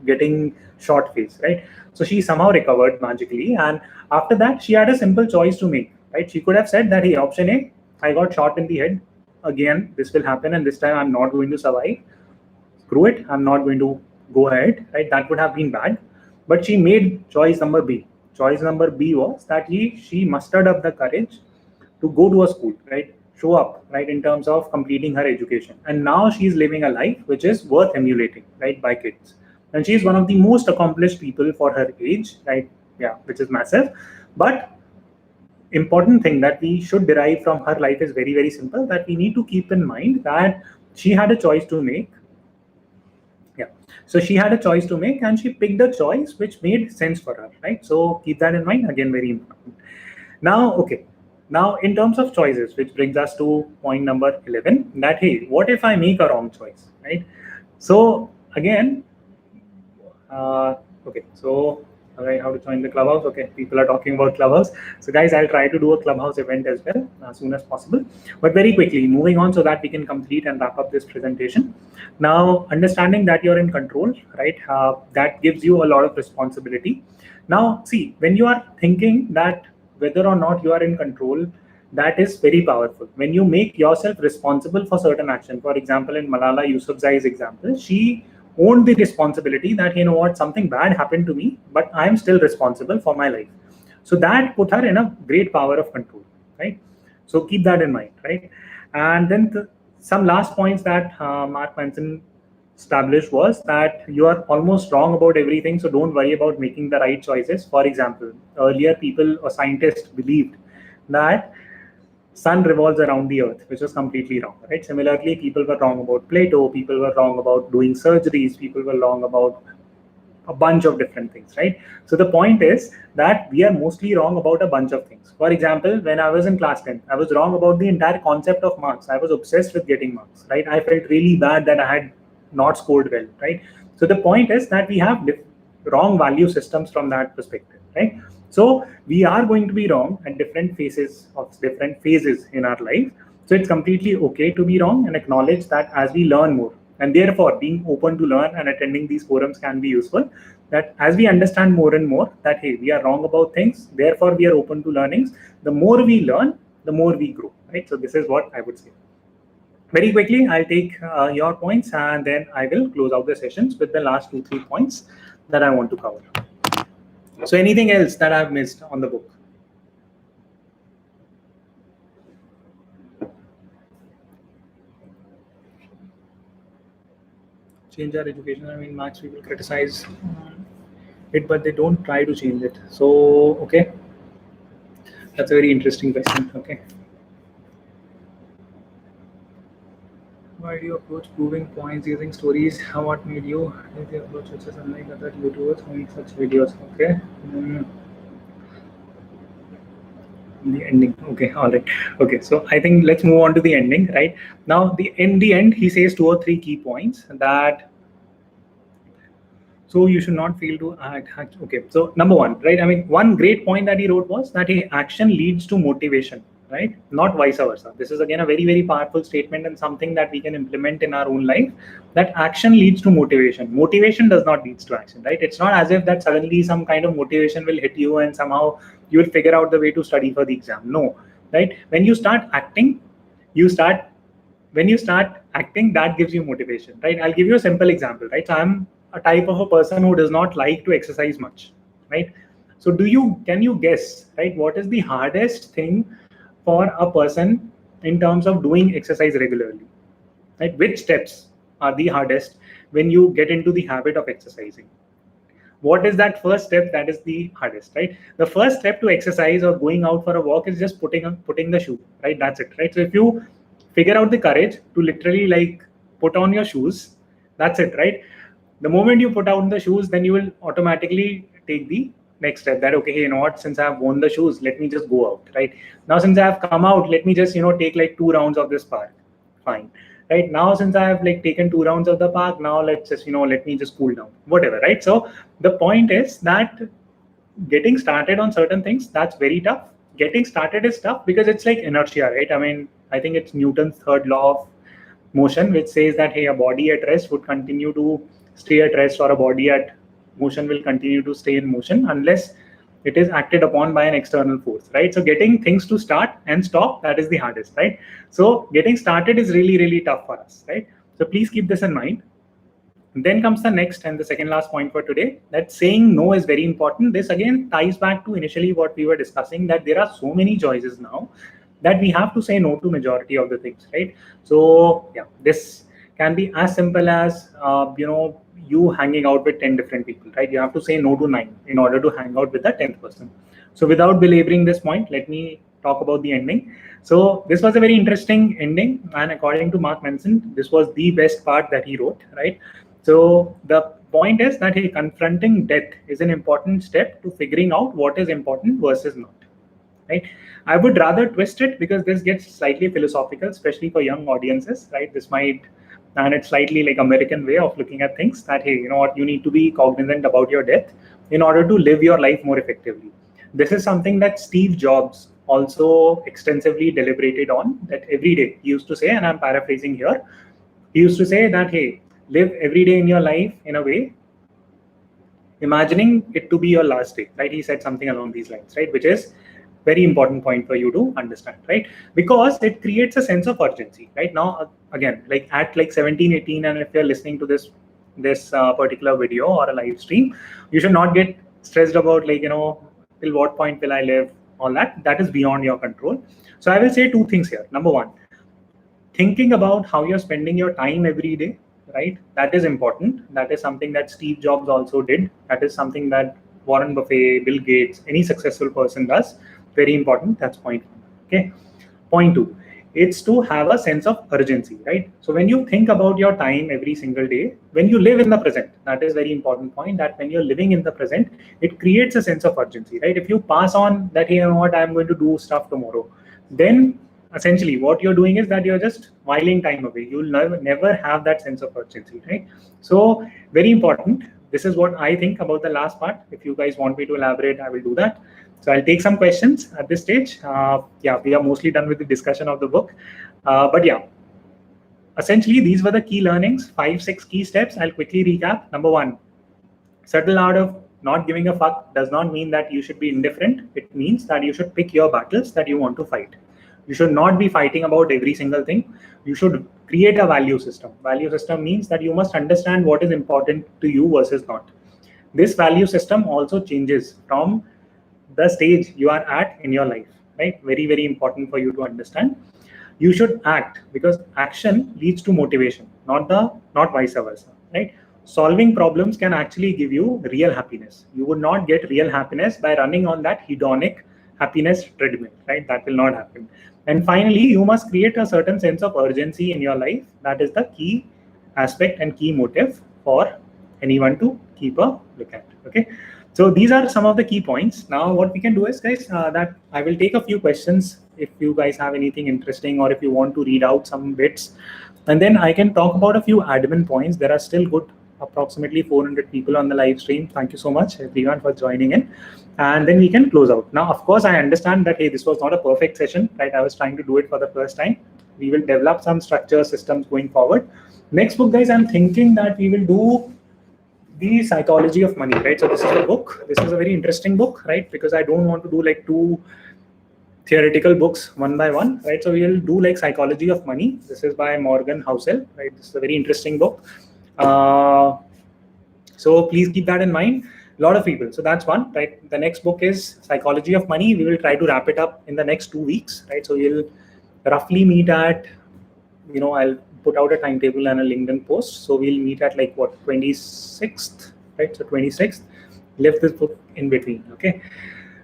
getting shot phase, right? So she somehow recovered magically, and after that she had a simple choice to make, right? She could have said that, hey, option A, I got shot in the head again, this will happen, and this time I'm not going to survive. Screw it, I'm not going to go ahead, right? That would have been bad. But she made choice number B. Choice number B was that she mustered up the courage to go to a school, right? Show up, right, in terms of completing her education. And now she's living a life which is worth emulating, right, by kids. And she's one of the most accomplished people for her age, right? Yeah, which is massive. But important thing that we should derive from her life is very, very simple, that we need to keep in mind that she had a choice to make. Yeah. So she had a choice to make and she picked a choice which made sense for her, right? So keep that in mind. Again, very important. Now, okay. Now, in terms of choices, which brings us to point number 11, that, hey, what if I make a wrong choice, right? So again, okay, so all right, how to join the clubhouse? Okay, people are talking about clubhouse. So guys, I'll try to do a clubhouse event as well as soon as possible. But very quickly, moving on so that we can complete and wrap up this presentation. Now, understanding that you're in control, right? That gives you a lot of responsibility. Now, see, when you are thinking that whether or not you are in control, that is very powerful. When you make yourself responsible for certain action, for example, in Malala Yousafzai's example, she owned the responsibility that, you know what, something bad happened to me, but I'm still responsible for my life. So that put her in a great power of control, right? So keep that in mind, right? And then some last points that Mark Manson established was that you are almost wrong about everything, so don't worry about making the right choices. For example, earlier people or scientists believed that sun revolves around the earth, which was completely wrong, right? Similarly, people were wrong about Plato, people were wrong about doing surgeries, people were wrong about a bunch of different things, right? So the point is that we are mostly wrong about a bunch of things. For example, when I was in class 10, I was wrong about the entire concept of marks. I was obsessed with getting marks, right? I felt really bad that I had not scored well, right? So the point is that we have wrong value systems from that perspective, right? So we are going to be wrong at different phases in our life. So it's completely okay to be wrong and acknowledge that as we learn more, and therefore being open to learn and attending these forums can be useful, that as we understand more and more that, hey, we are wrong about things, therefore we are open to learnings. The more we learn, the more we grow, right? So this is what I would say. Very quickly, I'll take your points and then I will close out the sessions with the last 2-3 points that I want to cover. So anything else that I've missed on the book? Change our education. I mean, Max, people criticize it, but they don't try to change it. So, okay. That's a very interesting question. Okay. Why do you approach proving points using stories? What made you approach such as unlike other YouTubers who make such videos? Okay. The ending. Okay, all right. Okay, so I think let's move on to the ending. Right now, in the end, he says 2 or 3 key points that so you should not fail to act. Okay, so number one, right? I mean, one great point that he wrote was that action leads to motivation, right? Not vice versa. This is again a very, very powerful statement and something that we can implement in our own life. That action leads to motivation. Motivation does not lead to action, right? It's not as if that suddenly some kind of motivation will hit you and somehow you will figure out the way to study for the exam. No, right? When you start acting, you start when you start acting, that gives you motivation, right? I'll give you a simple example, right? So I'm a type of a person who does not like to exercise much, right? So can you guess, right, what is the hardest thing for a person in terms of doing exercise regularly, right? Which steps are the hardest when you get into the habit of exercising? What is that first step that is the hardest, right? The first step to exercise or going out for a walk is just putting the shoe, right? That's it, right? So if you figure out the courage to literally like put on your shoes, that's it, right? The moment you put on the shoes, then you will automatically take the next step that okay, hey, you know what, since I've worn the shoes, let me just go out, right? Now since I've come out, let me just take like 2 rounds of this park. Fine. Right now, since I have like taken 2 rounds of the park, now let's just let me just cool down, whatever, right? So the point is that getting started on certain things, that's very tough. Getting started is tough because it's like inertia, right? I mean, I think it's Newton's third law of motion, which says that hey, a body at rest would continue to stay at rest, or a body at motion will continue to stay in motion unless it is acted upon by an external force, right? So getting things to start and stop, that is the hardest, right? So getting started is really, really tough for us, right? So please keep this in mind. Then comes the next and the second last point for today, that saying no is very important. This again ties back to initially what we were discussing, that there are so many choices now that we have to say no to majority of the things, right? So yeah, this can be as simple as you hanging out with 10 different people, right? You have to say no to 9 in order to hang out with the 10th person. So without belaboring this point, let me talk about the ending. So this was a very interesting ending, and according to Mark Manson, this was the best part that he wrote, right? So the point is that confronting death is an important step to figuring out what is important versus not, right? I would rather twist it because this gets slightly philosophical, especially for young audiences, right? This might, and it's slightly like American way of looking at things, that hey, you know what, you need to be cognizant about your death in order to live your life more effectively. This is something that Steve Jobs also extensively deliberated on, that every day he used to say, and I'm paraphrasing here, he used to say that hey, live every day in your life in a way imagining it to be your last day, right? He said something along these lines, right? Which is very important point for you to understand, right? Because it creates a sense of urgency, right? Now again, like at like 17, 18, and if you're listening to this particular video or a live stream, you should not get stressed about like till what point will I live, all that is beyond your control. So I will say 2 things here. Number one, thinking about how you're spending your time every day, right? That is important. That is something that Steve Jobs also did. That is something that Warren Buffett, Bill Gates, any successful person does. Very important. That's point one. Okay. Point two, it's to have a sense of urgency, right? So when you think about your time every single day, when you live in the present, that is very important point, that when you're living in the present, it creates a sense of urgency, right? If you pass on that, hey, you know what, I'm going to do stuff tomorrow, then essentially what you're doing is that you're just whiling time away. You'll never have that sense of urgency, right? So very important. This is what I think about the last part. If you guys want me to elaborate, I will do that. So I'll take some questions at this stage. Yeah, we are mostly done with the discussion of the book. But yeah, essentially these were the key learnings, 5, 6 key steps. I'll quickly recap. Number one, settle out of not giving a fuck does not mean that you should be indifferent. It means that you should pick your battles that you want to fight. You should not be fighting about every single thing. You should create a value system. Value system means that you must understand what is important to you versus not. This value system also changes from the stage you are at in your life, right? Very, very important for you to understand. You should act because action leads to motivation, not vice versa, right? Solving problems can actually give you real happiness. You would not get real happiness by running on that hedonic happiness treadmill, right? That will not happen. And finally, you must create a certain sense of urgency in your life. That is the key aspect and key motive for anyone to keep a look at. Okay. So these are some of the key points. Now what we can do is, guys, that I will take a few questions if you guys have anything interesting or if you want to read out some bits, and then I can talk about a few admin points. There are still good approximately 400 people on the live stream. Thank you so much everyone for joining in, and then we can close out. Now of course I understand that, hey, this was not a perfect session, right? I was trying to do it for the first time. We will develop some structure systems going forward. Next book, guys, I'm thinking that we will do the Psychology of Money, right? So this is a book. This is a very interesting book, right? Because I don't want to do like two theoretical books one by one, right? So we'll do like Psychology of Money. This is by Morgan Housel, right? This is a very interesting book. So please keep that in mind. A lot of people. So that's one, right? The next book is Psychology of Money. We will try to wrap it up in the next 2 weeks, right? So we'll roughly meet at, I'll put out a timetable and a LinkedIn post. So we'll meet at like what, 26th, right? So 26th, left this book in between, okay?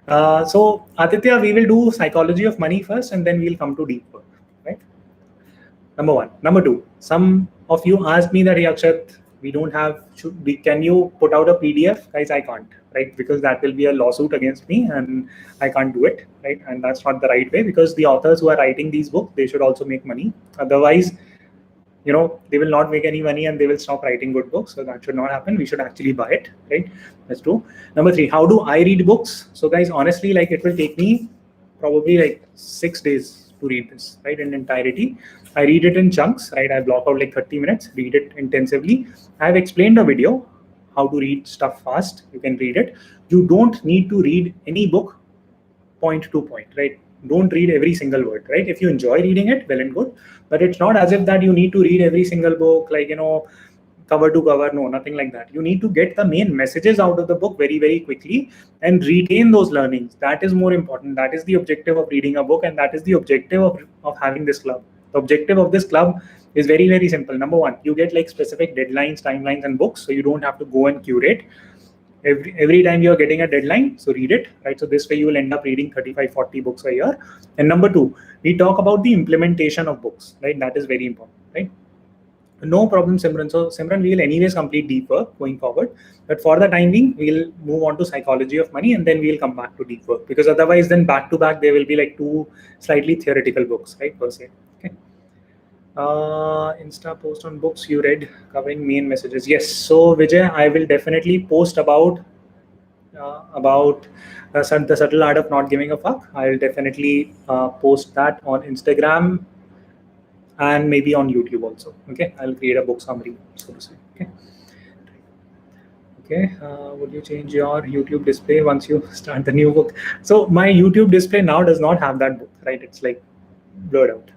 So Aditya, we will do Psychology of Money first, and then we'll come to deep work, right? Number one. Number two, some of you asked me that, hey, Akshat, we don't have, can you put out a PDF? Guys, I can't, right? Because that will be a lawsuit against me and I can't do it, right? And that's not the right way, because the authors who are writing these books, they should also make money. Otherwise, they will not make any money and they will stop writing good books. So that should not happen. We should actually buy it, right? That's true. Number three, how do I read books? So guys, honestly, like it will take me probably like 6 days to read this, right? In entirety. I read it in chunks, right? I block out like 30 minutes, read it intensively. I've explained a video how to read stuff fast. You can read it. You don't need to read any book point to point, right? Don't read every single word, right? If you enjoy reading it, well and good. But it's not as if that you need to read every single book, like, cover to cover. No, nothing like that. You need to get the main messages out of the book very, very quickly and retain those learnings. That is more important. That is the objective of reading a book, and that is the objective of having this club. The objective of this club is very, very simple. Number one, you get like specific deadlines, timelines, and books, so you don't have to go and curate. Every time you're getting a deadline, so read it, right? So this way you will end up reading 35, 40 books a year. And number two, we talk about the implementation of books, right? That is very important, right? No problem, Simran. So Simran, we will anyways complete deep work going forward. But for the time being, we'll move on to Psychology of Money, and then we'll come back to deep work, because otherwise then back to back, there will be like two slightly theoretical books, right, per se. Okay. Insta post on books you read covering main messages. Yes. So Vijay, I will definitely post about the subtle art of not giving a fuck. I'll definitely post that on Instagram and maybe on YouTube also. Okay. I'll create a book summary, so to say. Okay. Okay. Would you change your YouTube display once you start the new book? So my YouTube display now does not have that book, right? It's like blurred out.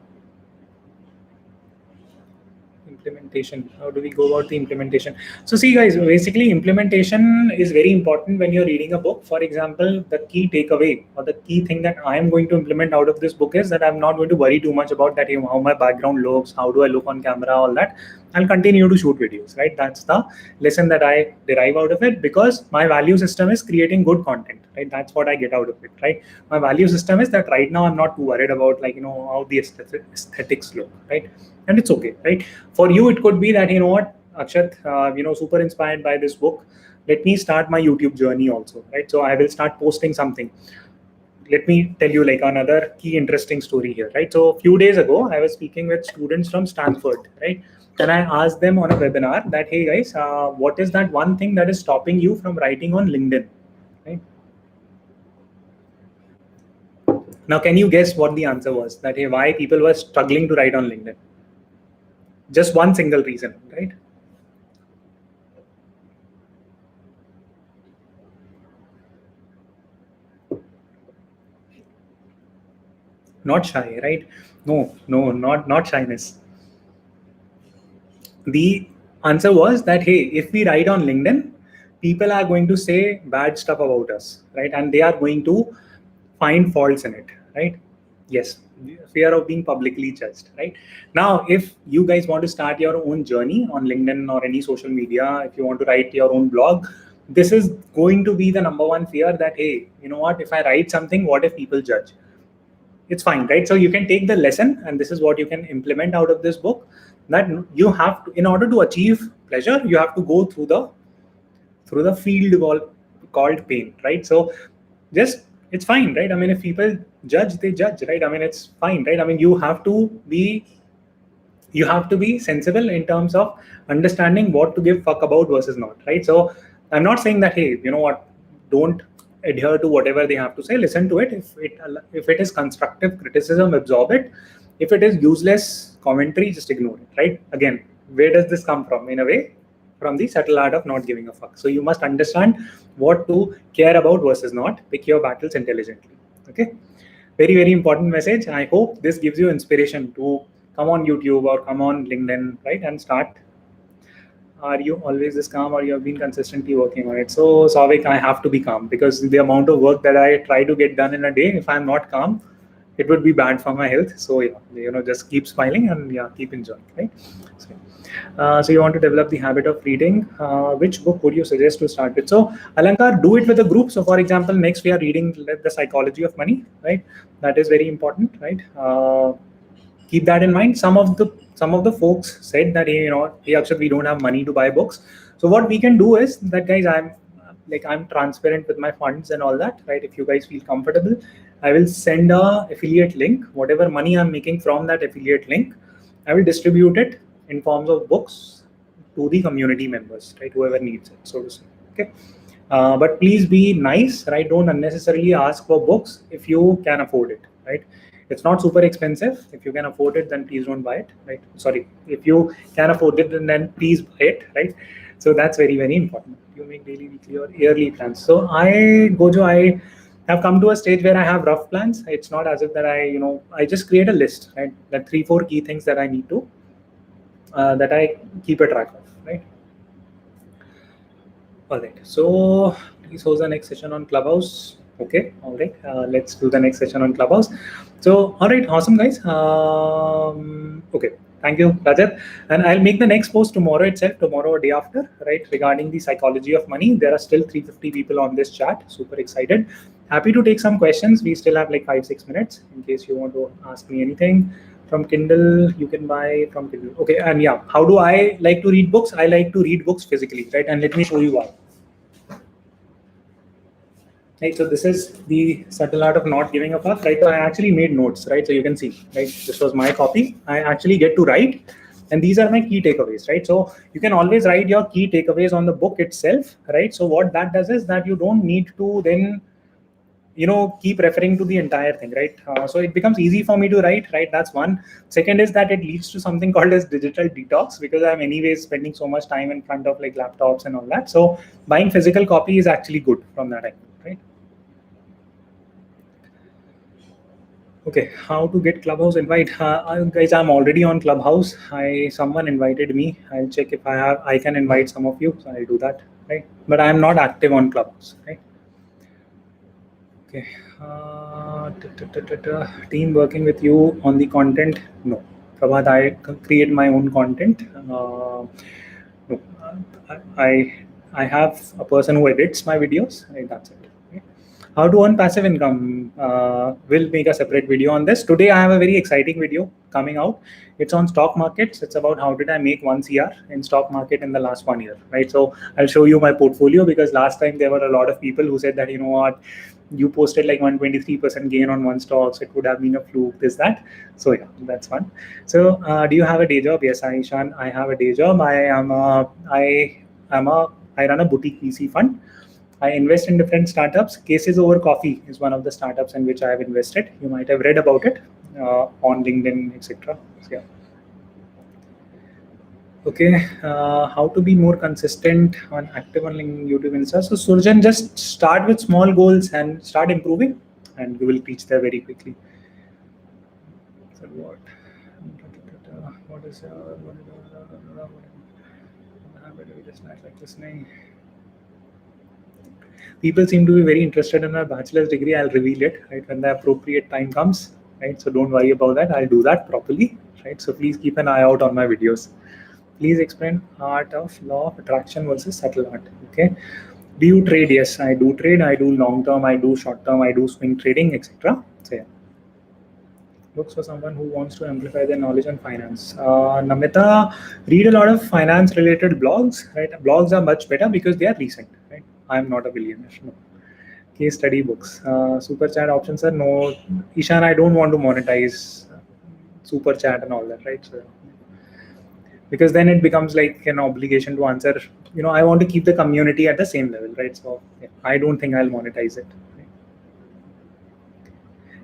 Implementation. How do we go about the implementation? So see, guys, basically implementation is very important when you're reading a book. For example, the key takeaway or the key thing that I am going to implement out of this book is that I'm not going to worry too much about that, how my background looks, how do I look on camera, all that. I'll continue to shoot videos, right? That's the lesson that I derive out of it, because my value system is creating good content, right? That's what I get out of it, right? My value system is that right now I'm not too worried about like, how the aesthetics look, right? And it's okay, right? For you, it could be that, what, Akshat, super inspired by this book. Let me start my YouTube journey also, right? So I will start posting something. Let me tell you like another key interesting story here, right? So a few days ago, I was speaking with students from Stanford, right? And I asked them on a webinar that, hey guys, what is that one thing that is stopping you from writing on LinkedIn, right? Now, can you guess what the answer was? That, hey, why people were struggling to write on LinkedIn? Just one single reason, right? Not shy, right? No, not shyness. The answer was that, hey, if we write on LinkedIn, people are going to say bad stuff about us, right? And they are going to find faults in it, right? Yes, fear of being publicly judged, right? Now, if you guys want to start your own journey on LinkedIn or any social media, if you want to write your own blog, this is going to be the number one fear that, hey, you know what, if I write something, what if people judge? It's fine, right? So you can take the lesson, and this is what you can implement out of this book, that you have to, in order to achieve pleasure, you have to go through the field called pain, right? So just, it's fine, right? I mean, if people judge, they judge, right? I mean, it's fine, right? I mean, you have to be sensible in terms of understanding what to give fuck about versus not, right? So I'm not saying that, hey, you know what, don't adhere to whatever they have to say. Listen to it. If it is constructive criticism, absorb it. If it is useless commentary, just ignore it, right? Again, where does this come from? In a way, from the subtle art of not giving a fuck. So you must understand what to care about versus not. Pick your battles intelligently. Okay, very, very important message. I hope this gives you inspiration to come on YouTube or come on LinkedIn, right, and start. Are you always this calm, or you have been consistently working on it? So Savik, I have to be calm, because the amount of work that I try to get done in a day, if I'm not calm, it would be bad for my health. So yeah, just keep smiling and yeah, keep enjoying, right? So you want to develop the habit of reading. Which book would you suggest to start with? So Alankar, do it with a group. So for example, next we are reading The Psychology of Money, right? That is very important, right? Keep that in mind. Some of the folks said that, hey, hey Akshat, we don't have money to buy books. So what we can do is that, guys, I'm transparent with my funds and all that, right? If you guys feel comfortable, I will send a affiliate link. Whatever money I'm making from that affiliate link, I will distribute it in forms of books to the community members, right? Whoever needs it, so to say. Okay. But please be nice, right? Don't unnecessarily ask for books if you can afford it, right? It's not super expensive. If you can afford it, then please don't buy it, right? Sorry, if you can afford it, then please buy it, right? So that's very, very important. You make daily, weekly, or yearly plans. So I have come to a stage where I have rough plans. It's not as if that I just create a list, right? That 3-4 key things that I need to, that I keep a track of, right? All right. So please host the next session on Clubhouse. Okay. All right. Let's do the next session on Clubhouse. So, all right. Awesome, guys. Okay. Thank you, Rajat. And I'll make the next post tomorrow itself, tomorrow or day after, right? Regarding the psychology of money. There are still 350 people on this chat. Super excited. Happy to take some questions. We still have like 5-6 minutes in case you want to ask me anything. From Kindle, you can buy from Kindle. Okay, and yeah, how do I like to read books? I like to read books physically, right? And let me show you why. Right, so this is the subtle art of not giving a fuck, right? So I actually made notes, right? So you can see, right? This was my copy. I actually get to write, and these are my key takeaways, right? So you can always write your key takeaways on the book itself, right? So what that does is that you don't need to then keep referring to the entire thing, right? So it becomes easy for me to write, right? That's one. Second is that it leads to something called as digital detox, because I'm anyways spending so much time in front of like laptops and all that. So buying physical copy is actually good from that angle, right? Okay, how to get Clubhouse invite? Guys, I'm already on Clubhouse. Someone invited me. I'll check if I can invite some of you. So I'll do that, right? But I'm not active on Clubhouse, right? Okay. Team working with you on the content? No. Prabhat, I create my own content. No. I have a person who edits my videos. Right, that's it. Okay. How to earn passive income? We'll make a separate video on this. Today, I have a very exciting video coming out. It's on stock markets. It's about how did I make 1 CR in stock market in the last 1 year, right? So I'll show you my portfolio, because last time there were a lot of people who said that, you posted like 123% gain on one stock, so it would have been a fluke, this, that. So yeah, that's fun. So do you have a day job? Yes, Aishan, I have a day job. I run a boutique VC fund. I invest in different startups. Cases Over Coffee is one of the startups in which I have invested. You might have read about it on LinkedIn, etc. So, yeah. Okay, how to be more consistent on active on YouTube and stuff. So Surjan, just start with small goals and start improving, and you will reach there very quickly. So what is like listening? People seem to be very interested in our bachelor's degree. I'll reveal it, right, when the appropriate time comes, right? So don't worry about that. I'll do that properly, right? So please keep an eye out on my videos. Please explain art of law of attraction versus subtle art. Okay. Do you trade? Yes, I do trade. I do long term. I do short term. I do swing trading, etc. So yeah. Books for someone who wants to amplify their knowledge on finance. Namita, read a lot of finance related blogs, right? Blogs are much better because they are recent, right? I'm not a billionaire. No. Case study books. Super chat options are no. Ishan, I don't want to monetize super chat and all that, right? So, because then it becomes like an obligation to answer. I want to keep the community at the same level, right? So yeah, I don't think I'll monetize it.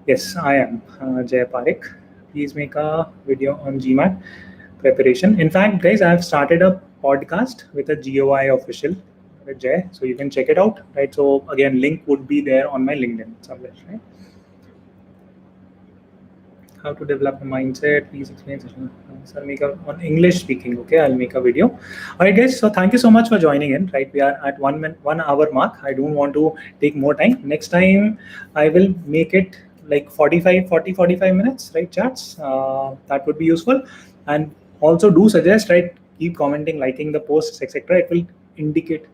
Yes, I am Jay Parekh. Please make a video on GMAT preparation. In fact, guys, I have started a podcast with a GOI official with Jay, so you can check it out, right? So again, link would be there on my LinkedIn somewhere, right? How to develop a mindset, please explain. So I'll make on English speaking. Okay, I'll make a video. All right, guys, so thank you so much for joining in, right? We are at 1 hour mark. I don't want to take more time. Next time I will make it like 45 minutes, right? Chats, that would be useful. And also do suggest, right? Keep commenting, liking the posts, etc. It will indicate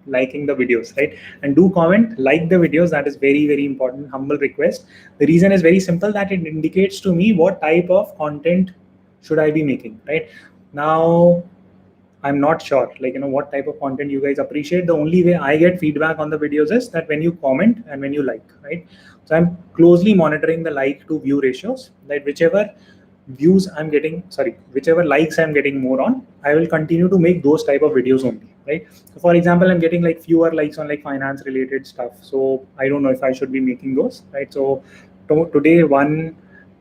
liking the videos, right? And do comment, like the videos. That is very, very important. Humble request. The reason is very simple, that it indicates to me what type of content should I be making, right? Now, I'm not sure, like, what type of content you guys appreciate. The only way I get feedback on the videos is that when you comment and when you like, right? So I'm closely monitoring the like to view ratios, that whichever whichever likes I'm getting more on, I will continue to make those type of videos only, right? So for example, I'm getting like fewer likes on like finance related stuff, so I don't know if I should be making those, right? So today one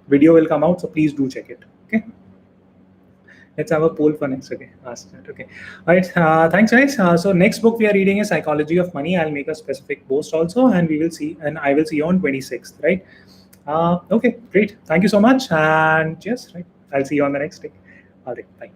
video will come out, so please do check it. Okay, let's have a poll for next. Okay, ask that. Okay, all right, thanks guys. So next book we are reading is Psychology of Money. I'll make a specific post also, and I will see you on 26th, right? Okay, great. Thank you so much, and cheers. Right, I'll see you on the next day. All right, bye.